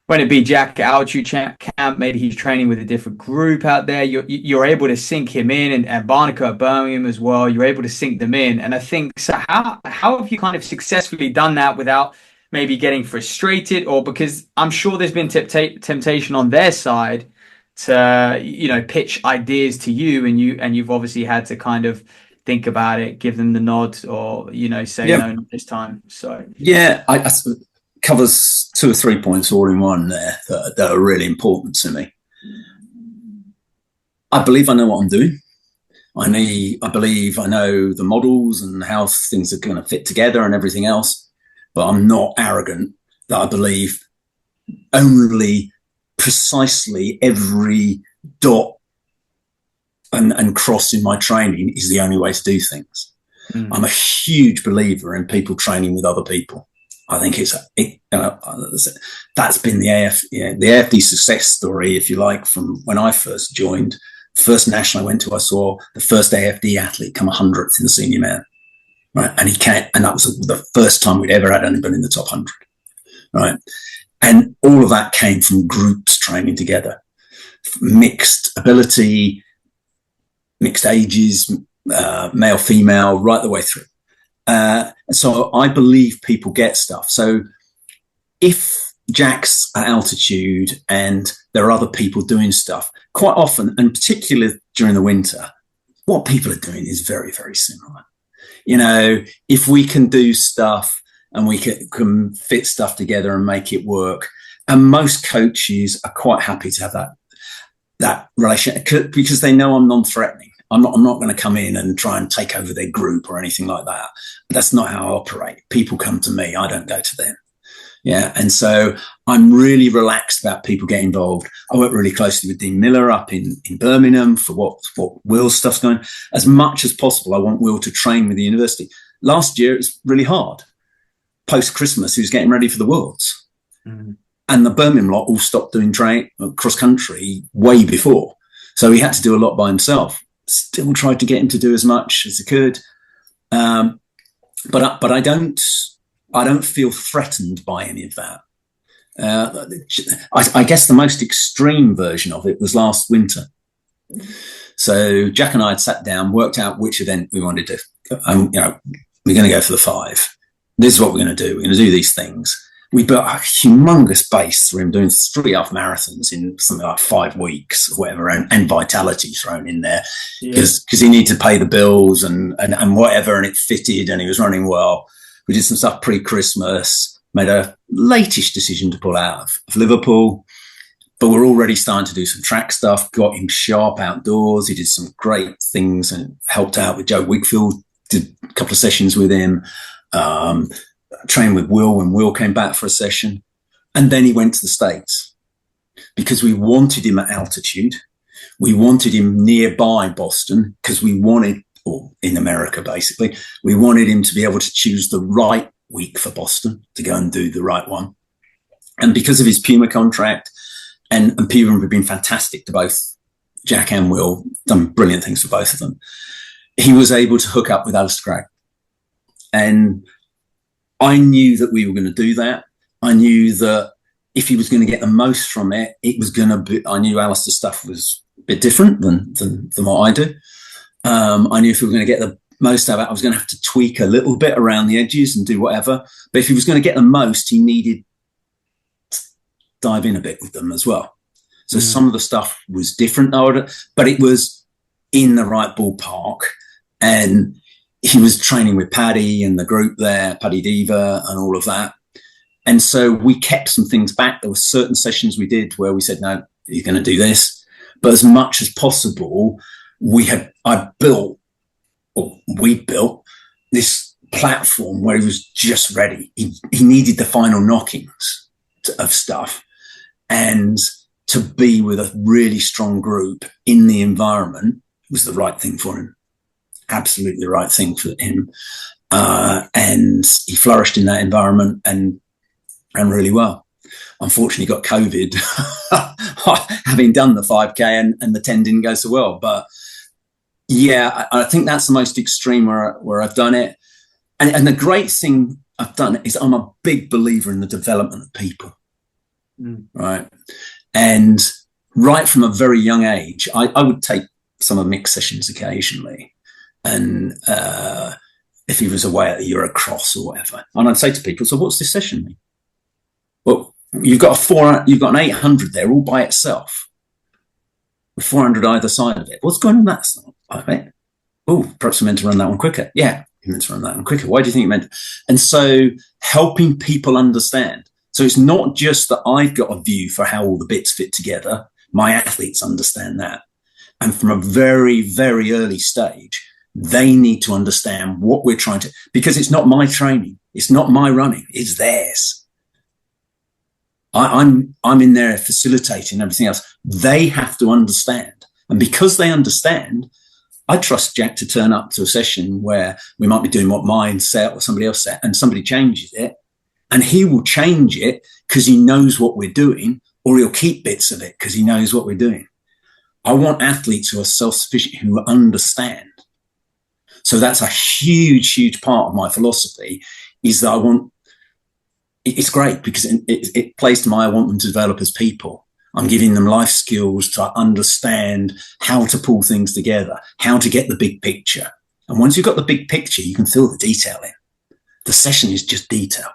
when it be Jack at altitude camp, maybe he's training with a different group out there. You're able to sync him in, and Barnicoat at Birmingham as well. You're able to sync them in. And I think, so how have you kind of successfully done that without maybe getting frustrated, or because I'm sure there's been temptation on their side to, pitch ideas to you, and you've obviously had to kind of think about it, give them the nod, or, say no this time. So, I covers 2 or 3 points all in one there that are really important to me. I believe I know what I'm doing. I believe I know the models and how things are going to fit together and everything else, but I'm not arrogant that I believe only precisely every dot and cross in my training is the only way to do things. I'm a huge believer in people training with other people. I think that's been the AFD success story, if you like, from when I first joined. First national I went to, I saw the first AFD athlete come 100th in the senior man, right? And that was the first time we'd ever had anybody in the top 100, right? And all of that came from groups training together, mixed ability, mixed ages, male, female, right the way through. So I believe people get stuff. So if Jack's at altitude and there are other people doing stuff, quite often, and particularly during the winter, what people are doing is very, very similar. You know, if we can do stuff and we can fit stuff together and make it work, and most coaches are quite happy to have that relationship because they know I'm non-threatening. I'm not going to come in and try and take over their group or anything like that. That's not how I operate. People come to me. I don't go to them. Yeah. And so I'm really relaxed about people getting involved. I work really closely with Dean Miller up in Birmingham for what Will's stuff's going. As much as possible, I want Will to train with the university. Last year, it was really hard. Post-Christmas, he was getting ready for the Worlds. And the Birmingham lot all stopped doing cross-country way before. So he had to do a lot by himself. Still tried to get him to do as much as he could. But I don't feel threatened by any of that. I guess the most extreme version of it was last winter. So Jack and I had sat down, worked out which event we wanted to do. We're going to go for the 5. This is what we're going to do. We're going to do these things. We built a humongous base through him doing 3 half marathons in something like 5 weeks or whatever, and vitality thrown in there because he needed to pay the bills and whatever, and it fitted and he was running well. We did some stuff pre-Christmas, made a late-ish decision to pull out of Liverpool, but we're already starting to do some track stuff, got him sharp outdoors. He did some great things and helped out with Joe Wickfield, did a couple of sessions with him, trained with Will when Will came back for a session. And then he went to the States because we wanted him at altitude. We wanted him nearby Boston because we wanted, or in America, basically, we wanted him to be able to choose the right week for Boston to go and do the right one. And because of his Puma contract, and Puma have been fantastic to both Jack and Will, done brilliant things for both of them, he was able to hook up with Alistair Cragg. And I knew that we were going to do that. I knew that if he was going to get the most from it, it was going to be, I knew Alistair's stuff was a bit different than what I do. I knew if we were going to get the most out of it, I was going to have to tweak a little bit around the edges and do whatever. But if he was going to get the most, he needed to dive in a bit with them as well. So some of the stuff was different, but it was in the right ballpark. And he was training with Paddy and the group there, Paddy Diva and all of that. And so we kept some things back. There were certain sessions we did where we said, no, you're going to do this. But as much as possible, we built this platform where he was just ready. He needed the final knockings of stuff. And to be with a really strong group in the environment was the right thing for him. Absolutely the right thing for him. And he flourished in that environment and ran really well. Unfortunately, got COVID having done the 5K and the 10 didn't go so well. But yeah, I think that's the most extreme where I've done it. And the great thing I've done is I'm a big believer in the development of people. Right. And right from a very young age, I would take some of Mick's sessions occasionally. And if he was away at the Eurocross or whatever, and I'd say to people, so what's this session mean? Well, you've got an 800 there all by itself, with 400 either side of it. What's going on that side? Oh, perhaps I meant to run that one quicker. Yeah, you meant to run that one quicker. Why do you think you meant? And so helping people understand. So it's not just that I've got a view for how all the bits fit together. My athletes understand that. And from a very, very early stage, they need to understand what we're trying to, because it's not my training. It's not my running. It's theirs. I'm in there facilitating everything else. They have to understand. And because they understand, I trust Jack to turn up to a session where we might be doing what mine set or somebody else set, and somebody changes it, and he will change it because he knows what we're doing, or he'll keep bits of it because he knows what we're doing. I want athletes who are self-sufficient, who understand. So that's a huge, huge part of my philosophy, is that I want, it's great because it plays to I want them to develop as people. I'm giving them life skills to understand how to pull things together, how to get the big picture. And once you've got the big picture, you can fill the detail in. The session is just detail.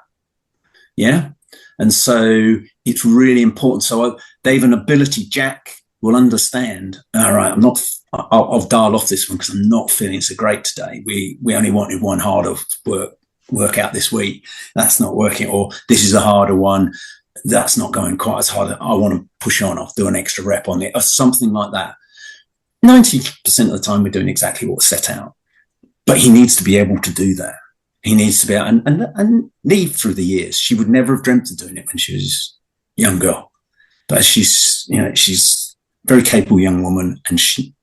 Yeah. And so it's really important. So they have an ability, Jack will understand, all right, I'll dial off this one because I'm not feeling so great today. We only wanted one harder workout this week. That's not working. Or this is a harder one. That's not going quite as hard. I want to push on. I'll do an extra rep on it or something like that. 90% of the time we're doing exactly what's set out, but he needs to be able to do that. He needs to be able, and Niamh through the years, she would never have dreamt of doing it when she was a young girl, but she's a very capable young woman, and she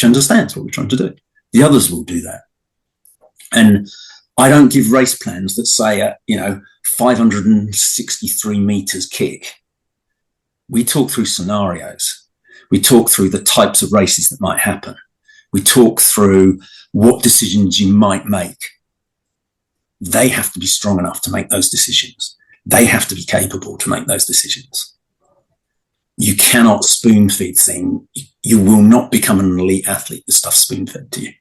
understands what we're trying to do. The others will do that. And I don't give race plans that say, 563 meters kick. We talk through scenarios. We talk through the types of races that might happen. We talk through what decisions you might make. They have to be strong enough to make those decisions. They have to be capable to make those decisions. You cannot spoon feed things. You will not become an elite athlete with stuff spoon fed to you.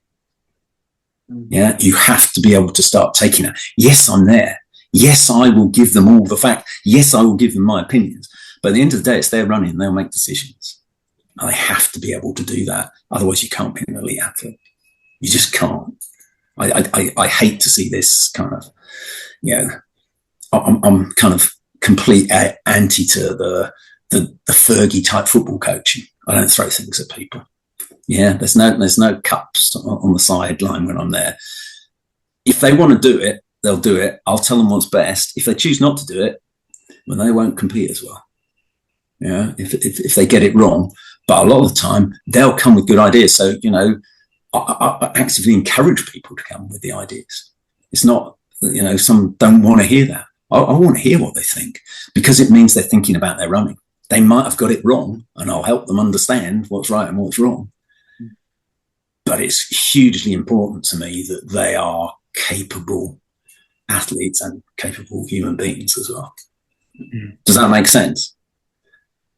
Yeah, you have to be able to start taking it. Yes, I'm there. Yes, I will give them all the facts. Yes, I will give them my opinions. But at the end of the day, it's their running. They'll make decisions. And they have to be able to do that. Otherwise, you can't be an elite athlete. You just can't. I hate to see this kind of, I'm kind of complete anti to the Fergie type football coaching. I don't throw things at people. Yeah, there's no cups on the sideline when I'm there. If they want to do it, they'll do it. I'll tell them what's best. If they choose not to do it, well, they won't compete as well. Yeah, if they get it wrong. But a lot of the time, they'll come with good ideas. So, I actively encourage people to come with the ideas. It's not, some don't want to hear that. I want to hear what they think, because it means they're thinking about their running. They might have got it wrong, and I'll help them understand what's right and what's wrong. But it's hugely important to me that they are capable athletes and capable human beings as well. Does that make sense?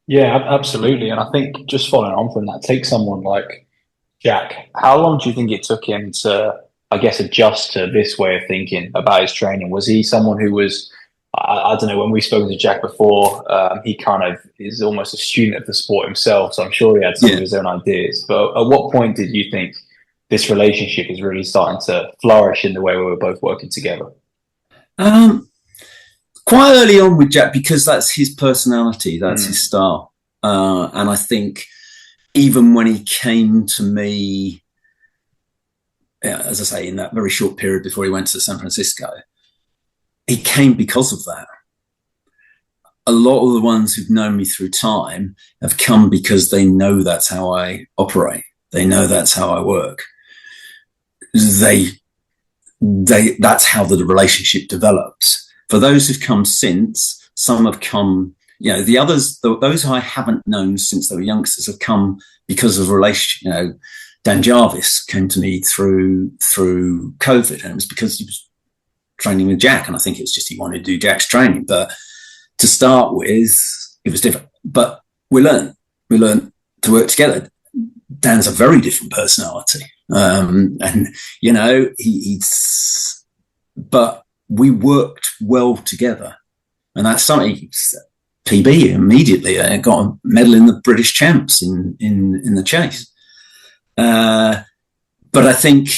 Yeah, absolutely. And I think just following on from that, take someone like Jack. How long do you think it took him to, I guess, adjust to this way of thinking about his training? Was he someone who was, I don't know, when we've spoken to Jack before, he kind of is almost a student of the sport himself. So I'm sure he had some of his own ideas. But at what point did you think this relationship is really starting to flourish in the way we were both working together? Quite early on with Jack, because that's his personality, that's his style. And I think even when he came to me, as I say, in that very short period before he went to San Francisco, he came because of that. A lot of the ones who've known me through time have come because they know that's how I operate. They know that's how I work. That's how the relationship develops. For those who've come since, some have come, the others, those who I haven't known since they were youngsters have come because of relation. Dan Jarvis came to me through COVID, and it was because he was training with Jack, and I think it was just he wanted to do Jack's training. But to start with, it was different. But we learned to work together. Dan's a very different personality, but we worked well together, and that's something. PB immediately got a medal in the British champs in the chase. But I think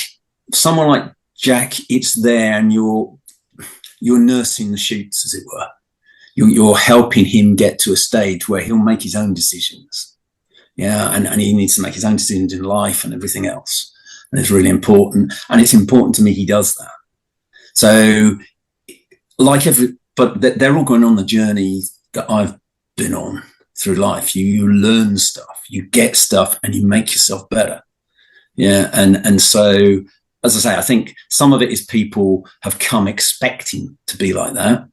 someone like Jack, it's there, and you're nursing the shoots, as it were. You're helping him get to a stage where he'll make his own decisions. Yeah, and he needs to make his own decisions in life and everything else. And it's really important. And it's important to me he does that. So, but they're all going on the journey that I've been on through life. You learn stuff, you get stuff, and you make yourself better. Yeah. And so, as I say, I think some of it is people have come expecting to be like that.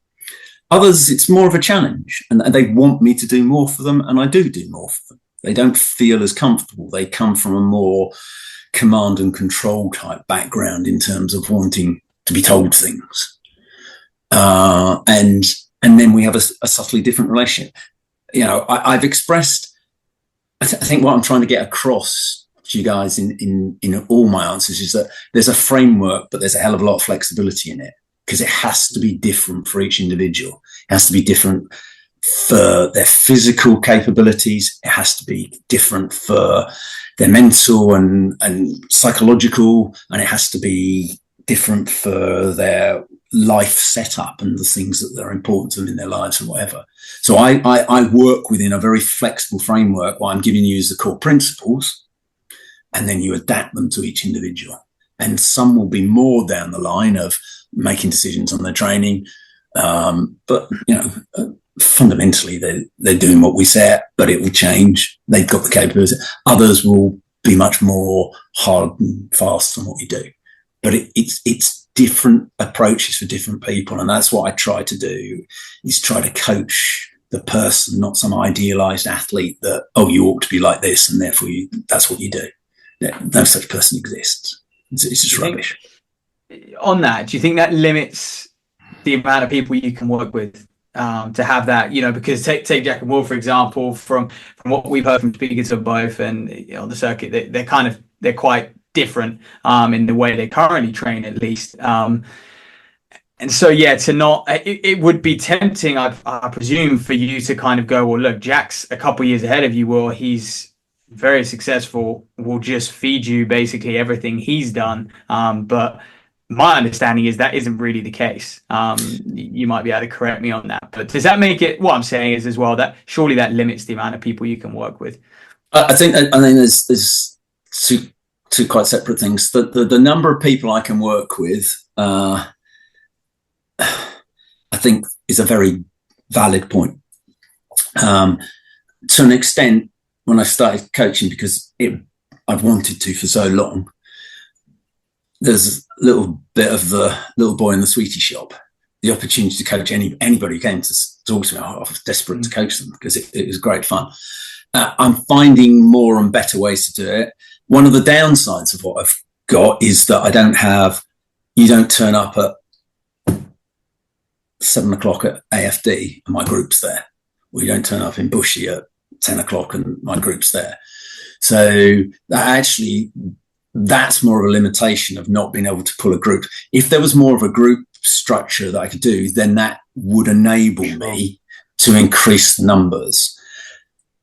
Others, it's more of a challenge, and they want me to do more for them, and I do more for them. They don't feel as comfortable. They come from a more command and control type background in terms of wanting to be told things. And then we have a subtly different relationship. You know, I've expressed, I think what I'm trying to get across to you guys in all my answers is that there's a framework, but there's a hell of a lot of flexibility in it, because it has to be different for each individual. It has to be different for their physical capabilities. It has to be different for their mental and psychological, and it has to be different for their life setup and the things that are important to them in their lives and whatever. So I work within a very flexible framework where I'm giving you the core principles, and then you adapt them to each individual. And some will be more down the line of making decisions on their training. But, you know, fundamentally, they're doing what we set, but it will change. They've got the capability. Others will be much more hard and fast on what we do. But it's different approaches for different people. And that's what I try to do, is try to coach the person, not some idealized athlete that, oh, you ought to be like this, and therefore that's what you do. No such person exists. It's just rubbish. On that, do you think that limits the amount of people you can work with to have that, you know, because take Jack and Will, for example, from what we've heard from speakers of both and, you know, on the circuit, they're quite different in the way they currently train, at least. And so, yeah, it would be tempting, I presume, for you to kind of go, well, look, Jack's a couple of years ahead of you. Well, he's very successful. We'll just feed you basically everything he's done. But my understanding is that isn't really the case. You might be able to correct me on that. But does that make it, what I'm saying is as well, that surely that limits the amount of people you can work with? I think there's two quite separate things. The number of people I can work with, I think, is a very valid point. To an extent, when I started coaching, because I've wanted to for so long, there's a little bit of the little boy in the sweetie shop, the opportunity to coach anybody who came to talk to me. I was desperate to coach them because it was great fun. I'm finding more and better ways to do it. One of the downsides of what I've got is that you don't turn up at 7 o'clock at AFD and my group's there. Or you don't turn up in Bushy at 10 o'clock and my group's there. So that's more of a limitation of not being able to pull a group. If there was more of a group structure that I could do, then that would enable me to increase the numbers.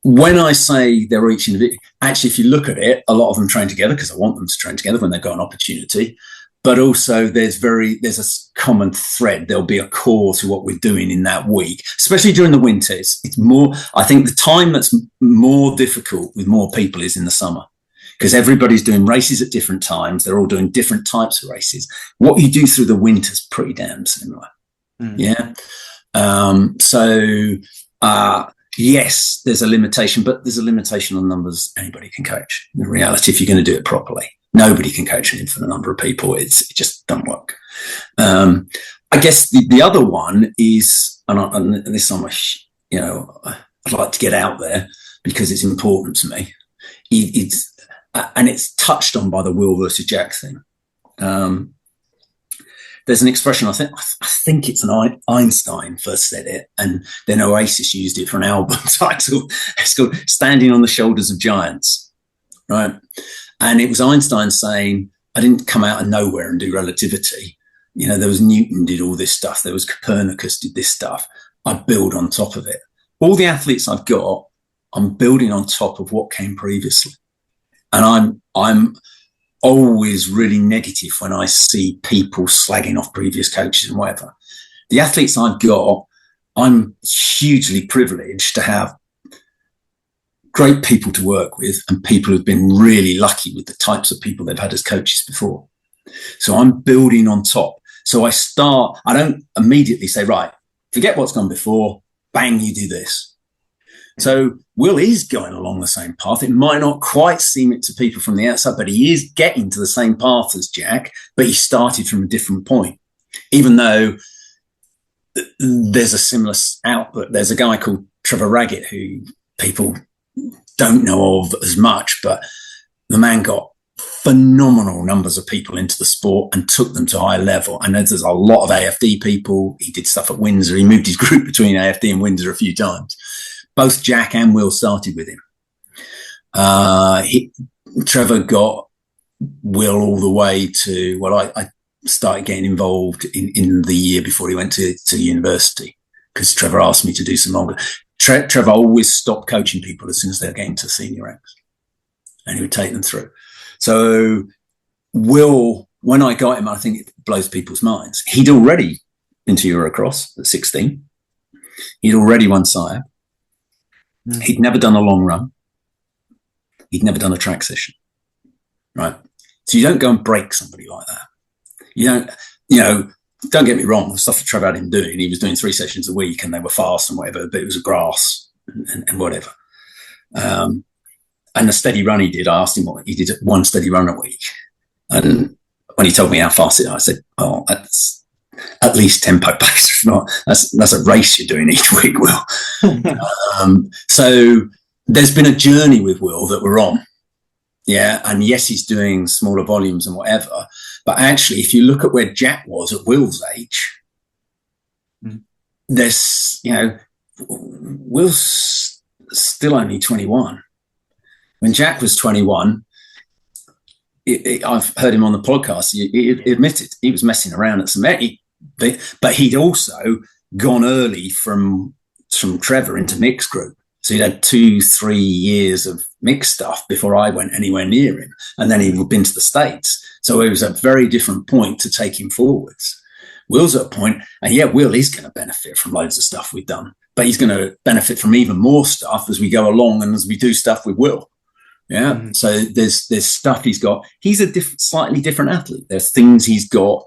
When I say they're each individual, actually, if you look at it, a lot of them train together because I want them to train together when they've got an opportunity. But also there's a common thread. There'll be a core to what we're doing in that week, especially during the winter. It's more, I think the time that's more difficult with more people is in the summer, because everybody's doing races at different times. They're all doing different types of races. What you do through the winter is pretty damn similar. Yeah. Yes, there's a limitation, but there's a limitation on numbers anybody can coach. In reality, if you're going to do it properly, nobody can coach an infinite number of people. It just doesn't work. I guess the other one is, and this I'm, I'd like to get out there because it's important to me. It's touched on by the Will versus Jack thing. There's an expression, I think it's an Einstein first said it, and then Oasis used it for an album title. It's called "Standing on the Shoulders of Giants," right? And it was Einstein saying, I didn't come out of nowhere and do relativity. You know, there was Newton did all this stuff. There was Copernicus did this stuff. I build on top of it. All the athletes I've got, I'm building on top of what came previously. And I'm always really negative when I see people slagging off previous coaches and whatever. The athletes I've got, I'm hugely privileged to have great people to work with and people who've been really lucky with the types of people they've had as coaches before. So I'm building on top. So I don't immediately say, right, forget what's gone before, bang, you do this. So Will is going along the same path. It might not quite seem it to people from the outside, but he is getting to the same path as Jack, but he started from a different point. Even though there's a similar output. There's a guy called Trevor Raggett who people don't know of as much, but the man got phenomenal numbers of people into the sport and took them to a high level. I know there's a lot of AFD people. He did stuff at Windsor. He moved his group between AFD and Windsor a few times. Both Jack and Will started with him. Trevor got Will all the way to, well, I started getting involved in the year before he went to university, because Trevor asked me to do some longer. Trevor always stopped coaching people as soon as they were getting to senior ranks, and he would take them through. So Will, when I got him, I think it blows people's minds. He'd already been to Eurocross at 16. He'd already won SIAB. He'd never done a long run. He'd never done a track session, right? So you don't go and break somebody like that. You don't get me wrong, the stuff that Trevor had him doing, he was doing 3 sessions a week and they were fast and whatever, but it was a grass and whatever. And the steady run he did, I asked him what he did, 1 steady run a week. And when he told me how fast it was, I said, oh, that's at least tempo pace. If not, that's a race you're doing each week, Will. So there's been a journey with Will that we're on. Yeah. And yes, he's doing smaller volumes and whatever. But actually, if you look at where Jack was at Will's age, there's, Will's still only 21. When Jack was 21, I've heard him on the podcast, he admitted he was messing around at some, but he'd also gone early from Trevor into mixed group. So he'd had 2-3 years of mixed stuff before I went anywhere near him. And then he'd been to the States. So it was a very different point to take him forwards. Will's at a point, and yeah, Will is going to benefit from loads of stuff we've done, but he's going to benefit from even more stuff as we go along and as we do stuff with Will. Yeah. Mm-hmm. So there's stuff he's got. He's a slightly different athlete. There's things he's got.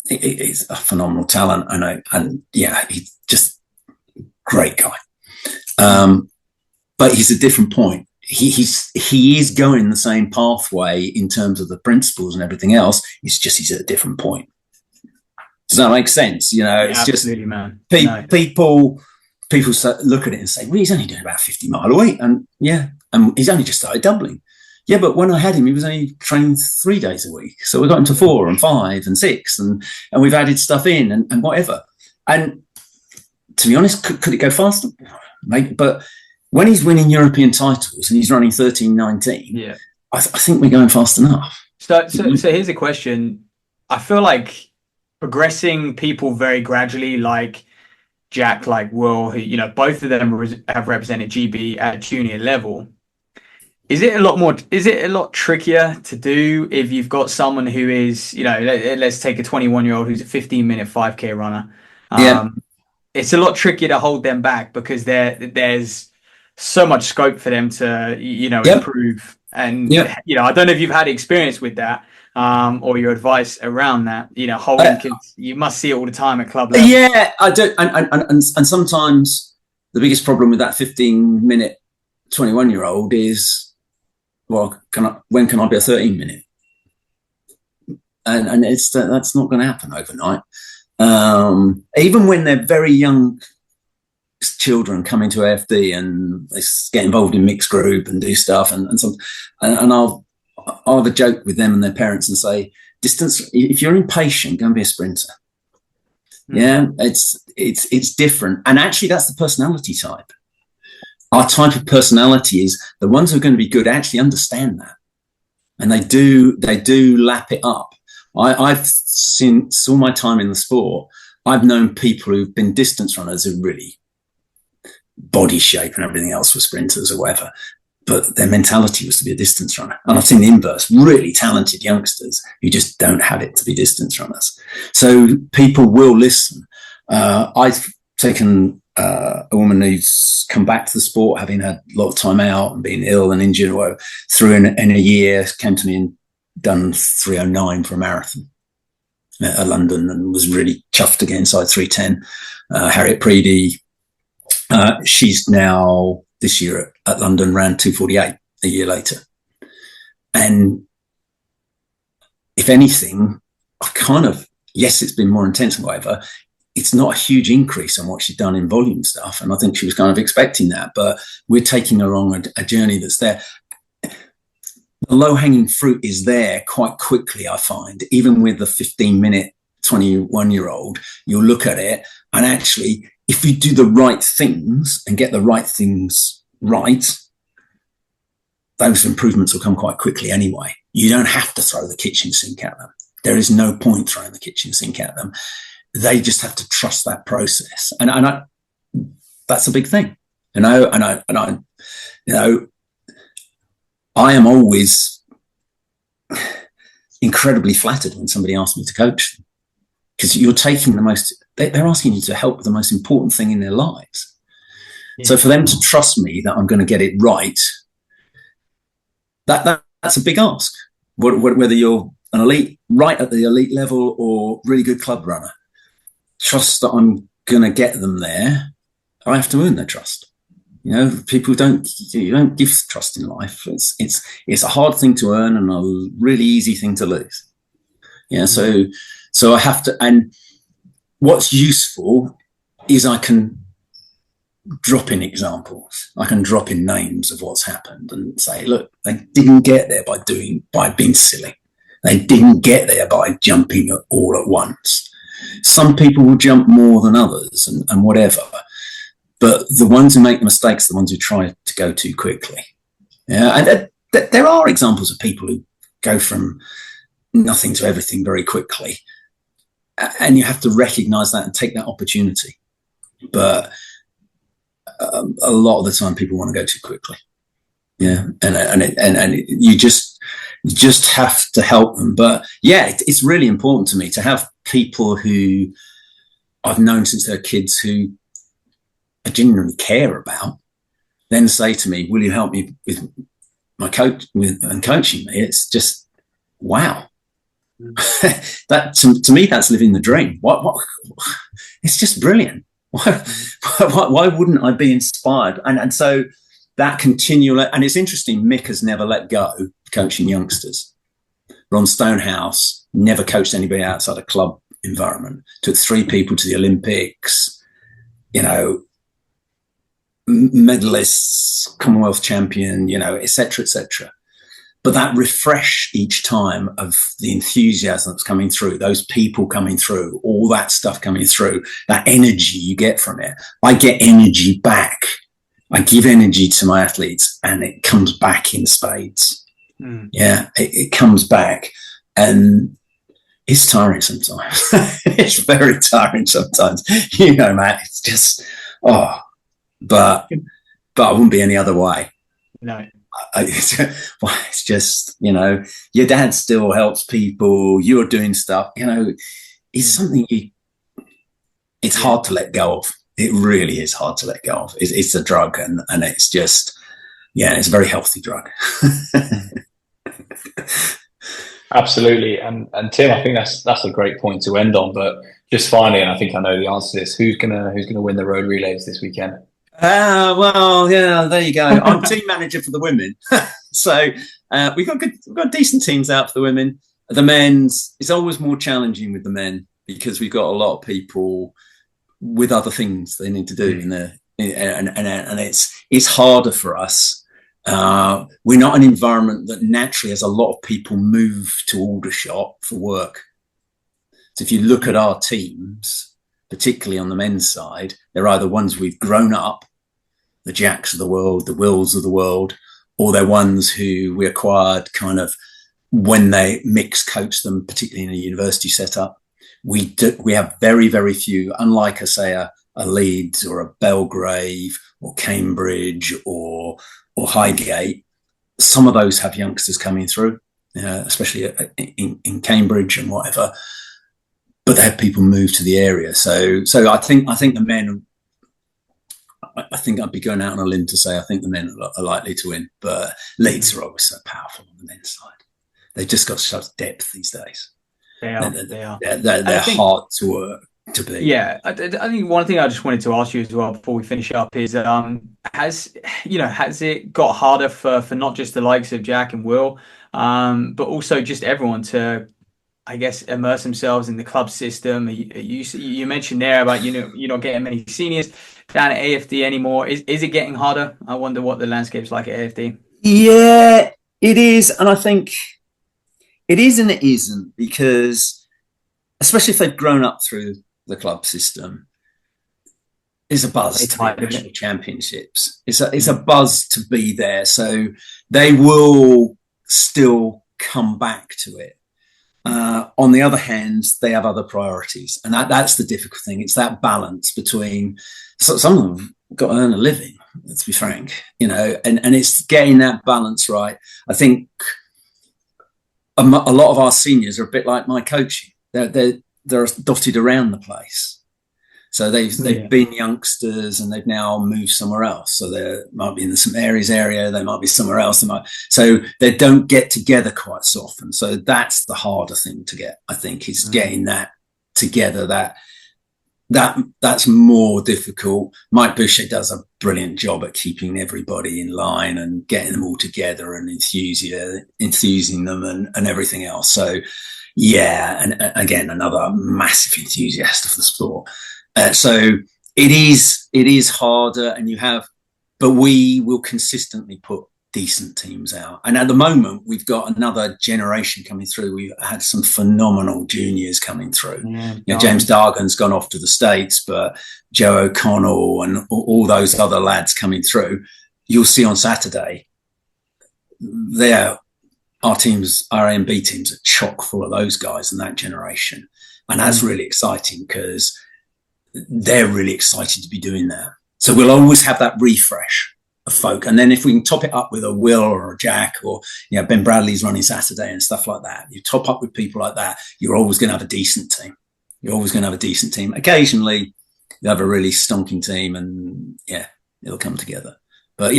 He's a phenomenal talent. And he's just a great guy. But he's a different point. He is going the same pathway in terms of the principles and everything else. It's just he's at a different point. Does that make sense? It's absolutely, just man. People look at it and say, well, he's only doing about 50 mile a week. And he's only just started doubling. Yeah, but when I had him, he was only training 3 days a week. So we got him to 4 and 5 and 6 and we've added stuff in and whatever. And to be honest, could it go faster? Maybe, but when he's winning European titles and he's running 13:19, I think we're going fast enough. So here's a question. I feel like progressing people very gradually, like Jack, like Will, who, both of them have represented GB at junior level. Is it a lot trickier to do if you've got someone who is, let's take a 21-year-old who's a 15-minute 5K runner. It's a lot trickier to hold them back because there's so much scope for them to, improve. And, I don't know if you've had experience with that or your advice around that, holding kids. You must see it all the time at club level. Yeah, I do. And sometimes the biggest problem with that 15-minute 21-year-old is, well, when can I be a 13-minute? And that's not going to happen overnight. Even when they're very young children come into AFD and they get involved in mixed group and do stuff and I'll have a joke with them and their parents and say, distance, if you're impatient, go and be a sprinter. Yeah, it's different. And actually that's the personality type. Our type of personality is the ones who are going to be good actually understand that. And they do lap it up. I've seen all my time in the sport. I've known people who've been distance runners who really body shape and everything else were sprinters or whatever, but their mentality was to be a distance runner. And I've seen the inverse, really talented youngsters who just don't have it to be distance runners. So people will listen. I've taken a woman who's come back to the sport, having had a lot of time out and been ill and injured, or through in a year, came to me and done 3:09 for a marathon at London and was really chuffed to get inside 3:10. Harriet Preedy, She's now this year at London ran 2:48 a year later. And if anything, yes, it's been more intense and whatever. It's not a huge increase on what she's done in volume stuff. And I think she was kind of expecting that, but we're taking her on a journey that's there. The low-hanging fruit is there quite quickly, I find. Even with the 15-minute 21-year-old, you'll look at it, and actually, if you do the right things and get the right things right, those improvements will come quite quickly anyway. You don't have to throw the kitchen sink at them. There is no point throwing the kitchen sink at them. They just have to trust that process. And that's a big thing. I am always incredibly flattered when somebody asks me to coach them, because you're taking they're asking you to help with the most important thing in their lives. Yeah. So for them to trust me that I'm going to get it right, that's a big ask. Whether you're an elite, right at the elite level, or really good club runner, trust that I'm going to get them there. I have to earn their trust. People you don't give trust in life. It's a hard thing to earn and a really easy thing to lose. Yeah. So I have to, and what's useful is I can drop in examples. I can drop in names of what's happened and say, look, they didn't get there by being silly. They didn't get there by jumping all at once. Some people will jump more than others and whatever. But the ones who make the mistakes are the ones who try to go too quickly. Yeah, and there are examples of people who go from nothing to everything very quickly. And you have to recognise that and take that opportunity. But a lot of the time people want to go too quickly. Yeah, and you just have to help them. But yeah, it's really important to me to have people who I've known since they're kids who I genuinely care about, then say to me, will you help me with my and coaching me? It's just, wow. That to me, that's living the dream. What it's just brilliant. Why wouldn't I be inspired? And so that continual, and it's interesting, Mick has never let go coaching youngsters. Ron Stonehouse never coached anybody outside a club environment. Took 3 people to the Olympics, medalists, Commonwealth champion, et cetera, et cetera. But that refresh each time of the enthusiasm that's coming through, those people coming through, all that stuff coming through, that energy you get from it. I get energy back. I give energy to my athletes and it comes back in spades. Yeah, it comes back, and it's tiring sometimes. It's very tiring sometimes. Matt, it's just, but I wouldn't be any other way. No. It's just, your dad still helps people. You're doing stuff, it's something it's hard to let go of. It really is hard to let go of. It's a drug, and it's just, it's a very healthy drug. Absolutely. And Tim, I think that's a great point to end on. But just finally, and I think I know the answer to this, who's gonna win the road relays this weekend? Well, yeah, there you go. I'm team manager for the women. So we've got decent teams out for the women. The men's, it's always more challenging with the men because we've got a lot of people with other things they need to do in there. And it's harder for us. We're not an environment that naturally has a lot of people move to Aldershot for work. So if you look at our teams, particularly on the men's side, they're either ones we've grown up, the Jacks of the world, the Wills of the world, or they're ones who we acquired kind of when they coach them, particularly in a university setup. We have very, very few, unlike a Leeds or a Belgrave or Cambridge or Highgate. Some of those have youngsters coming through, especially in Cambridge and whatever. But they have people move to the area. So I think the men, I think I'd be going out on a limb to say I think the men are likely to win. But Leeds are always so powerful on the men's side. They've just got such depth these days. They are. They're hard to work. to be. Yeah, I think one thing I just wanted to ask you as well before we finish up is, has it got harder for not just the likes of Jack and Will, but also just everyone to, I guess, immerse themselves in the club system? You mentioned there about, you're not getting many seniors down at AFD anymore. Is it getting harder? I wonder what the landscape's like at AFD. Yeah, it is, and I think it is and it isn't, because especially if they've grown up through the club system, it's a buzz to be national championships. It's a buzz to be there, so they will still come back to it. On the other hand, they have other priorities, and that's the difficult thing. It's that balance between, some of them got to earn a living, let's be frank, and it's getting that balance right. I think a lot of our seniors are a bit like my coaching. They're dotted around the place. So they've been youngsters and they've now moved somewhere else. So they might be in the St Mary's area, they might be somewhere else. So they don't get together quite so often. So that's the harder thing to get, I think, is getting that together. That's more difficult. Mike Boucher does a brilliant job at keeping everybody in line and getting them all together and enthusing them and everything else. So yeah, and again, another massive enthusiast of the sport. So it is harder, but we will consistently put decent teams out. And at the moment, we've got another generation coming through. We've had some phenomenal juniors coming through. James Dargan's gone off to the States, but Joe O'Connell and all those other lads coming through, you'll see on Saturday, our teams, our A and B teams, are chock full of those guys and that generation. And that's really exciting, because they're really excited to be doing that. So we'll always have that refresh of folk. And then if we can top it up with a Will or a Jack, or Ben Bradley's running Saturday and stuff like that, you top up with people like that, you're always going to have a decent team. Occasionally you have a really stonking team, and it'll come together. But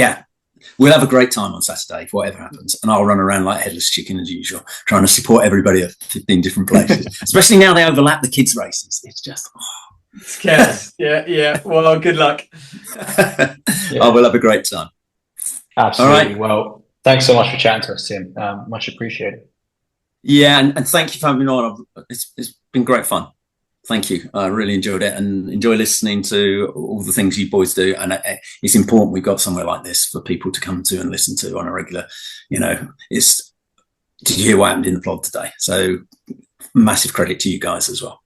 we'll have a great time on Saturday, whatever happens. And I'll run around like headless chicken as usual, trying to support everybody at 15 different places, especially now they overlap the kids' races. It's just, it's chaos. Yeah. Well, good luck. We'll have a great time. Absolutely. All right. Well, thanks so much for chatting to us, Tim. Much appreciated. Yeah, and thank you for having me on. It's been great fun. Thank you. I really enjoyed it and enjoy listening to all the things you boys do. And it's important we've got somewhere like this for people to come to and listen to on a regular, did you hear what happened in the pod today? So massive credit to you guys as well.